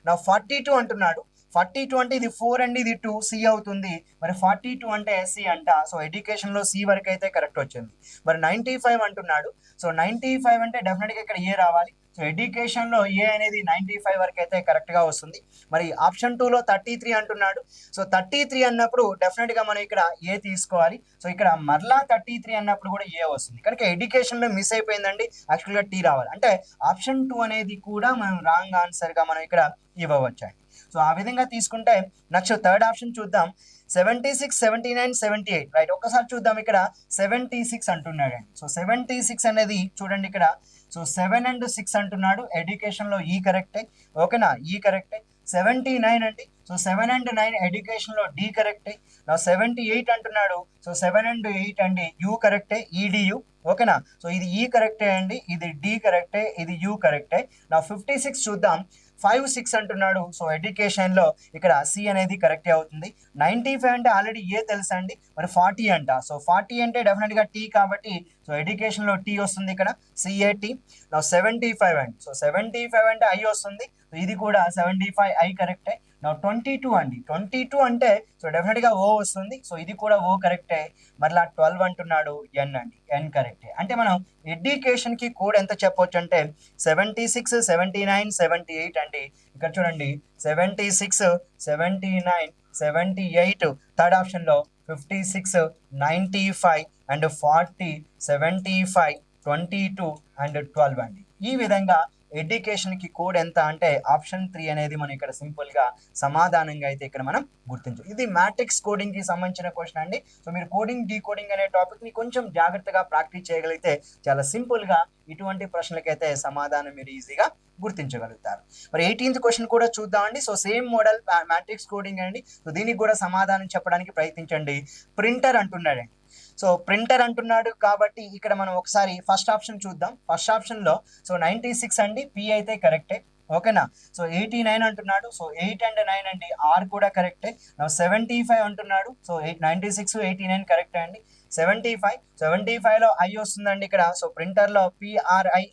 నా 42 అంటున్నాడు. 42 అంటే ఇది 4 అండి, ఇది 2 C అవుతుంది. మరి 42 అంటే C అంట. సో ఎడ్యుకేషన్ లో C వరకు అయితే కరెక్ట్ వచ్చింది. మరి 95 అంటున్నాడు. సో 95 అంటే డెఫినెట్ గా ఇక్కడ ఏ రావాలి. సో ఎడ్యుకేషన్ లో ఏ అనేది 95 వరకు అయితే కరెక్ట్ గా వస్తుంది. మరి ఆప్షన్ 2 లో 33 అంటున్నాడు. సో 33 అన్నప్పుడు డెఫినెట్ గా మనం ఇక్కడ ఏ తీసుకోవాలి. సో ఇక్కడ మరలా 33 అన్నప్పుడు కూడా ఏ వస్తుంది కనుక ఎడ్యుకేషన్ లో మిస్ అయిపోయిందండి, యాక్చువల్ గా T రావాలి. అంటే ఆప్షన్ 2 అనేది కూడా మనం రాంగ్ ఆన్సర్ గా మనం ఇక్కడ ఇవ్వవచ్చండి. సో ఆ విధంగా తీసుకుంటే నెక్స్ట్ థర్డ్ ఆప్షన్ చూద్దాం. 76 79 78 రైట్. ఒక్కసారి చూద్దాం, ఇక్కడ 76 అంటున్నాడండి. సో 76 అనేది చూడండి ఇక్కడ సో 7 and 6 అంటున్నాడు. ఎడ్యుకేషన్ లో E కరెక్టే, ఓకేనా, E కరెక్టే. 79 అండి. సో 7 అండ్ 9 ఎడ్యుకేషన్ లో డి కరెక్టే. నా 78 అంటున్నాడు. సో 7 అండ్ 8 అండి యు కరెక్టే, ఈడియు. ఓకేనా? సో ఇది ఈ కరెక్టే అండి, ఇది డి కరెక్టే, ఇది యు కరెక్టే. నా 56 చూద్దాం. 5 6 అంటున్నాడు. సో ఎడ్యుకేషన్ లో ఇక్కడ సి అనేది కరెక్టే అవుతుంది. 95 అంటే ఆల్రెడీ ఏ తెలుసా అండి, మరి 40 అంట. సో 40 అంటే డెఫినెట్ గా టీ కాబట్టి సో ఎడ్యుకేషన్ లో టీ వస్తుంది ఇక్కడ, సిఏటి. నా 75 అండి. సో 75 అంటే ఐ వస్తుంది. ఇది కూడా 75 ఐ కరెక్టే. నా 22 అండి, 22 అంటే సో డెఫినెట్ గా ఓ వస్తుంది. సో ఇది కూడా ఓ కరెక్టే. మరలా 12 అంటున్నాడు, ఎన్ అండి, ఎన్ కరెక్టే. అంటే మనం ఎడ్యుకేషన్ కి కోడ్ ఎంత చెప్పొచ్చు అంటే 76 79 78 అండి. ఇక్కడ చూడండి 76 79 78, థర్డ్ ఆప్షన్ లో 56 95 అండ్ 40 75 22 అండ్ 12 అండి. ఈ విధంగా ఎడ్యుకేషన్ కి కోడ్ ఎంత అంటే ఆప్షన్ 3 అనేది మనం ఇక్కడ సింపుల్ గా సమాధానంగా అయితే ఇక్కడ మనం గుర్తించాలి. ఇది మ్యాట్రిక్స్ కోడింగ్ కి సంబంధించిన క్వశ్చన్ అండి. సో మీరు కోడింగ్ డీకోడింగ్ అనే టాపిక్ ని కొంచెం జాగ్రత్తగా ప్రాక్టీస్ చేయగలిగితే చాలా సింపుల్ గా ఇటువంటి ప్రశ్నలకైతే సమాధానం మీరు ఈజీగా గుర్తించగలుగుతారు. మరి 18th క్వశ్చన్ కూడా చూద్దామండి. So same model matrix coding అండి. సో దీనికి కూడా సమాధానం చెప్పడానికి ప్రయత్నించండి. ప్రింటర్ అంటున్నాడండి. సో ప్రింటర్ అంటున్నాడు కాబట్టి ఇక్కడ మనం ఒకసారి ఫస్ట్ ఆప్షన్ చూద్దాం. ఫస్ట్ ఆప్షన్ లో సో 96 అండి, పి అయితే కరెక్టే. ఓకేనా? సో 89 అంటున్నాడు. సో 8 అండ్ 9 అండి, ఆర్ కూడా కరెక్టే. 75 అంటున్నాడు. సో 96 89 కరెక్టే అండి. 75 లో ఐ వస్తుందండి ఇక్కడ. సో ప్రింటర్ లో పిఆర్ఐ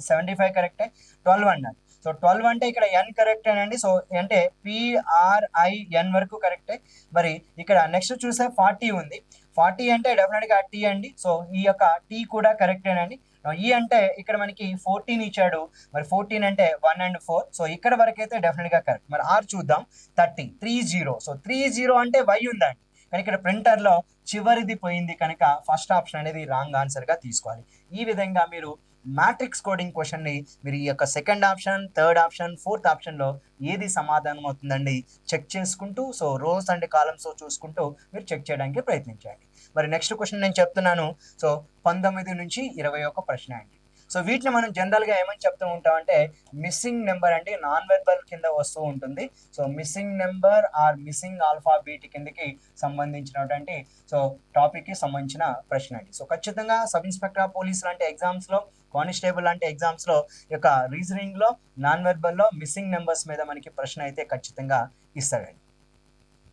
75 కరెక్టే. 12 అన్నాడు. సో 12 అంటే ఇక్కడ ఎన్ కరెక్టేనండి. సో అంటే పిఆర్ఐఎన్ వరకు కరెక్టే. మరి ఇక్కడ నెక్స్ట్ చూస్తే 40 ఉంది. 40 అంటే డెఫినెట్ గా టీ అండి. సో ఈ యొక్క టీ కూడా కరెక్టేనండి. ఈ అంటే ఇక్కడ మనకి 14 ఇచ్చాడు. మరి 14 అంటే 1 అండ్ 4. సో ఇక్కడ వరకు అయితే డెఫినెట్ గా కరెక్ట్. మరి ఆర్ చూద్దాం. 30. సో 30 అంటే వై ఉందండి. కానీ ఇక్కడ ప్రింటర్ లో చివరిది పోయింది కనుక ఫస్ట్ ఆప్షన్ అనేది రాంగ్ ఆన్సర్ గా తీసుకోవాలి. ఈ విధంగా మీరు మ్యాట్రిక్స్ కోడింగ్ క్వశ్చన్ ని మీరు ఈ యొక్క second option, third option, fourth option లో ఏది సమాధానం అవుతుందండి చెక్ చేసుకుంటూ, సో రోస్ అండ్ కాలమ్స్ చూసుకుంటూ మీరు చెక్ చేయడానికి ప్రయత్నించండి. మరి నెక్స్ట్ క్వశ్చన్ నేను చెప్తున్నాను. సో 19 నుంచి 21 ప్రశ్న అండి. సో వీటిని మనం జనరల్ గా ఏమని చెప్తూ ఉంటాం అంటే మిస్సింగ్ నెంబర్ అంటే నాన్ వెర్బల్ కింద వస్తూ ఉంటుంది. So missing number or missing alphabet కిందకి సంబంధించినటువంటి సో టాపిక్ కి సంబంధించిన ప్రశ్న అండి. సో ఖచ్చితంగా సబ్ ఇన్స్పెక్టర్ ఆఫ్ పోలీస్ లాంటి ఎగ్జామ్స్ లో, కానిస్టేబుల్ లాంటి ఎగ్జామ్స్ లో యొక్క రీజనింగ్ లో, నాన్ వెర్బల్ లో మిస్సింగ్ నెంబర్స్ మీద మనకి ప్రశ్న అయితే ఖచ్చితంగా ఇస్తాడండి.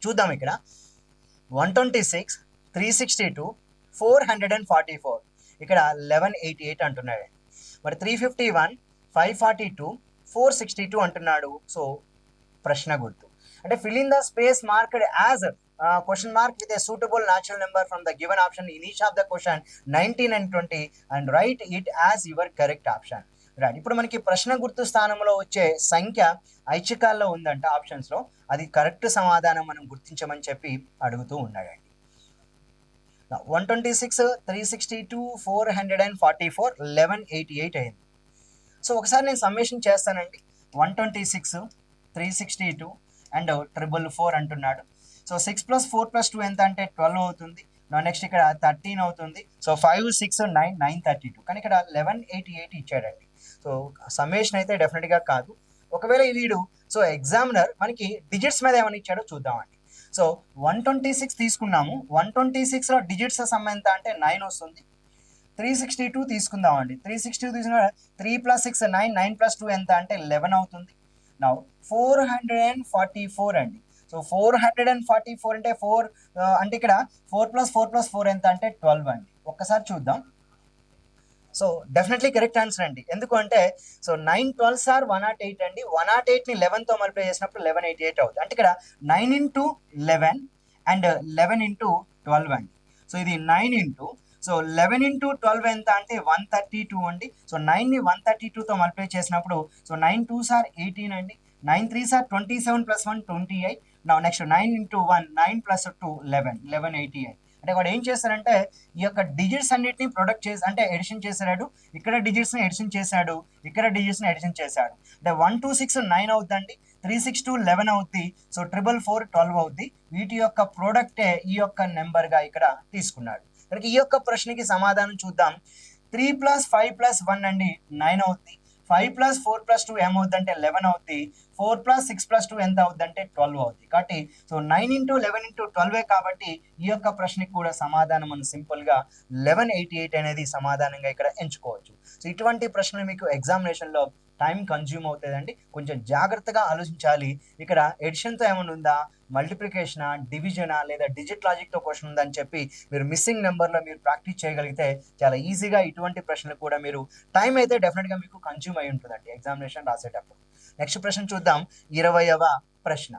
చూద్దాం ఇక్కడ 126 362 444 ఇక్కడ 1188 అంటున్నాడు. మరి 351 542 462 అంటున్నాడు. సో ప్రశ్న గుర్తు అంటే fill in the space marked as question mark with a suitable natural number from the given option in each of the question 19 and 20 and right it as your correct option. Right. ఇప్పుడు మనకి ప్రశ్న గుర్తు స్థానంలో వచ్చే సంఖ్య ఐచ్ఛికాల్లో ఉందంట options లో. అది కరెక్ట్ సమాధానం మనం గుర్తించమని చెప్పి అడుగుతూ ఉన్నాడండి. 126 362 444 1188 అయింది. సో ఒకసారి నేను సమ్మేషన్ చేస్తానండి. 126 362 అండ్ 444 అంటున్నాడు. సో 6 + 4 + 2 ఎంత అంటే 12 అవుతుంది. నెక్స్ట్ ఇక్కడ 13 అవుతుంది. సో 5 6 9 932 కానీ ఇక్కడ 1188 ఇచ్చాడండి. సో సమ్మేషన్ అయితే డెఫినెట్ గా కాదు. ఒకవేళ వీడు సో ఎగ్జామినర్ మనకి డిజిట్స్ మీద ఏమైనా ఇచ్చాడో చూద్దామండి. సో 126 తీసుకున్నాము. 126 లో డిజిట్స్ సమ్ ఎంత అంటే 9 వస్తుంది. 362 తీసుకుందామండి. 362 తీసుకున్న 3 + 6 9 9 + 2 ఎంత అంటే 11 అవుతుంది. నౌ 444 అండి. సో 444 అంటే 4 అంటే ఇక్కడ 4 + 4 + 4 ఎంత అంటే 12 అండి. ఒక్కసారి చూద్దాం. సో డెఫినెట్లీ కరెక్ట్ ఆన్సర్ అండి. ఎందుకు అంటే సో 9 12s are 108 అండి. 108ని 11తో మల్టిప్లై చేసినప్పుడు 1188 అవుతుంది. అంటే ఇక్కడ 9 × 11 అండ్ 11 × 12 అండి. సో ఇది 9 ఇంటూ సో 11 × 12 ఎంత అంటే 132 అండి. సో 9ని 132తో మల్టిప్లై చేసినప్పుడు సో 9 2s are 18 అండి. 9 3s are 27 + 1 28. నెక్స్ట్ 9 × 1 9 + 2 11 1188. అంటే వాడు ఏం చేశారంటే ఈ యొక్క డిజిట్స్ అన్నిటిని ప్రొడక్ట్ చేసి అంటే ఎడిషన్ చేశాడు. ఇక్కడ డిజిట్స్ ని ఎడిషన్ చేశాడు, ఇక్కడ డిజిట్స్ ని ఎడిషన్ చేశాడు. అంటే 126 9 అవుతుందండి, 362 11 అవుద్ది. సో 444 12 అవుద్ది. వీటి యొక్క ప్రోడక్టే ఈ యొక్క నెంబర్ గా ఇక్కడ తీసుకున్నాడు. ఈ యొక్క ప్రశ్నకి సమాధానం చూద్దాం. 3 + 5 + 1 అండి 9 అవుద్ది. 5 + 4 + 2 ఏమవుద్దంటే 11 అవుద్ది. 4 + 6 + 2 ఎంత అవుద్దంటే 12 అవుద్ది. కాబట్టి సో 9 × 11 × 12 కాబట్టి ఈ యొక్క ప్రశ్నకి కూడా సమాధానం మనం సింపుల్గా 1188 అనేది సమాధానంగా ఇక్కడ ఎంచుకోవచ్చు. సో ఇటువంటి ప్రశ్నలు మీకు ఎగ్జామినేషన్లో టైం కన్జ్యూమ్ అవుతుందండి. కొంచెం జాగ్రత్తగా ఆలోచించాలి. ఇక్కడ ఎడిషన్తో ఏమైనా ఉందా, మల్టిప్లికేషనా, డివిజనా లేదా డిజిట్ లాజిక్తో క్వశ్చన్ ఉందని చెప్పి మీరు మిస్సింగ్ నెంబర్లో మీరు ప్రాక్టీస్ చేయగలిగితే చాలా ఈజీగా ఇటువంటి ప్రశ్నలు కూడా మీరు టైం అయితే డెఫినెట్గా మీకు కన్జ్యూమ్ అయి ఉంటుందండి ఎగ్జామినేషన్ రాసేటప్పుడు. నెక్స్ట్ ప్రశ్న చూద్దాం. 20వ ప్రశ్న.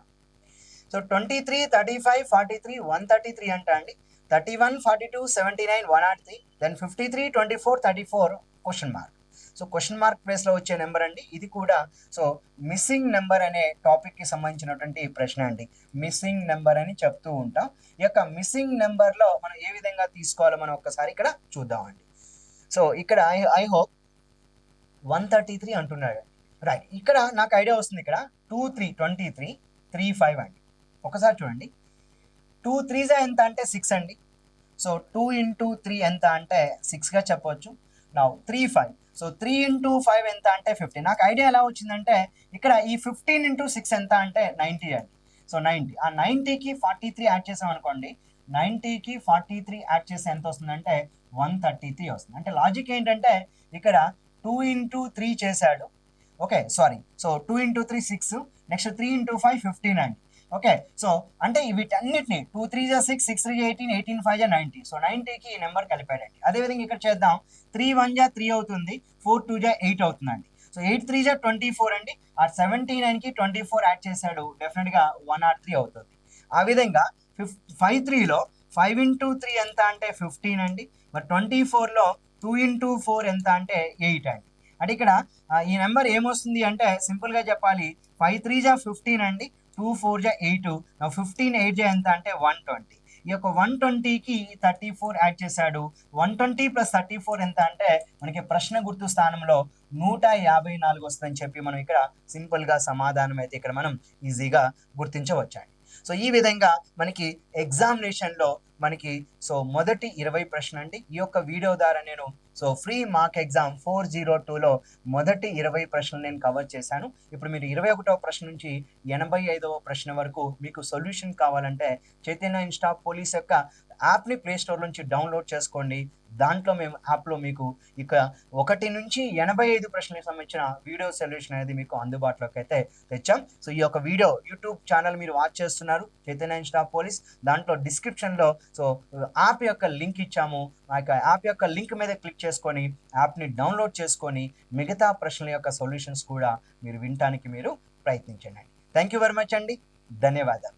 సో 23, 35, 43, 133 అంట అండి. 31, 42, 79, 103, then 53, 24, 34 question mark. So question mark ప్లేస్లో వచ్చే నెంబర్ అండి ఇది కూడా. సో మిస్సింగ్ నెంబర్ అనే టాపిక్కి సంబంధించినటువంటి ప్రశ్న అండి. మిస్సింగ్ నెంబర్ అని చెప్తూ ఉంటాం. ఈ యొక్క మిస్సింగ్ నెంబర్లో మనం ఏ విధంగా తీసుకోవాలో మనం ఒక్కసారి ఇక్కడ చూద్దామండి. సో ఇక్కడ ఐ హోప్ 133 అంటున్నాడు. రైట్, ఇక్కడ నాకు ఐడియా వస్తుంది. ఇక్కడ 2, 3, 23, 3, 5 అండి. ఒకసారి చూడండి. 2 3s ఎంత అంటే 6 అండి. సో 2 × 3 ఎంత అంటే 6గా చెప్పవచ్చు. నా 3, 5. సో 3 × 5 ఎంత అంటే 50. నాకు ఐడియా ఎలా వచ్చిందంటే ఇక్కడ ఈ 15 × 6 ఎంత అంటే 90 అండి. సో 90, ఆ 90కి 43 యాడ్ చేసాం అనుకోండి. 90కి 43 యాడ్ చేస్తే ఎంత వస్తుందంటే 133 వస్తుంది. అంటే లాజిక్ ఏంటంటే ఇక్కడ 2 × 3 చేశాడు. Okay, sorry. సో 2 × 3 6, నెక్స్ట్ 3 × 5 15 అండి. ఓకే, సో అంటే వీటన్నిటిని 2 3 6, 6 3 18, 18 5 90. సో 90కి ఈ నెంబర్ కలిపాడండి. అదేవిధంగా ఇక్కడ చేద్దాం. 3 1 3 అవుతుంది, 4 2 8 అవుతుందండి. సో 8 3 24 అండి. ఆ 79కి 24 యాడ్ చేశాడు, డెఫినెట్గా 103 అవుతుంది. ఆ విధంగా 5 3లో 5 × 3 ఎంత అంటే 15 అండి. మరి 24లో 2 × 4 ఎంత అంటే 8 అండి. అంటే ఇక్కడ ఈ నెంబర్ ఏమొస్తుంది అంటే సింపుల్గా చెప్పాలి. 5 3 15 అండి, 2 4 8, 15 8 ఎంత అంటే 120. ఈ యొక్క 120కి 34 యాడ్ చేశాడు. 120 + 34 ఎంత అంటే మనకి ప్రశ్న గుర్తు స్థానంలో 154 వస్తుందని చెప్పి మనం ఇక్కడ సింపుల్గా సమాధానం అయితే ఇక్కడ మనం ఈజీగా గుర్తించవచ్చండి. సో ఈ విధంగా మనకి ఎగ్జామినేషన్లో మనకి సో మొదటి 20 ప్రశ్న అండి. ఈ యొక్క వీడియో ద్వారా నేను సో ఫ్రీ మార్క్ ఎగ్జామ్ 402లో మొదటి 20 ప్రశ్నలు నేను కవర్ చేశాను. ఇప్పుడు మీరు 21వ ప్రశ్న నుంచి 85వ ప్రశ్న వరకు మీకు సొల్యూషన్ కావాలంటే చైతన్య ఇన్స్టా పోలీస్ యొక్క యాప్ని ప్లేస్టోర్ నుంచి డౌన్లోడ్ చేసుకోండి. దాంట్లో మేము యాప్లో మీకు ఇక 1 నుంచి 85 ప్రశ్నలకు సంబంధించిన వీడియో సొల్యూషన్ అనేది మీకు అందుబాటులోకి అయితే తెచ్చాం. సో ఈ యొక్క వీడియో యూట్యూబ్ ఛానల్ మీరు వాచ్ చేస్తున్నారు, చైతన్య ఇన్స్టా పోలీస్. దాంట్లో డిస్క్రిప్షన్లో సో యాప్ యొక్క లింక్ ఇచ్చాము. ఆ యొక్క యాప్ యొక్క లింక్ మీద క్లిక్ చేసుకొని యాప్ని డౌన్లోడ్ చేసుకొని మిగతా ప్రశ్నల యొక్క సొల్యూషన్స్ కూడా మీరు వినటానికి మీరు ప్రయత్నించండి. థ్యాంక్ యూ వెరీ మచ్ అండి. ధన్యవాదాలు.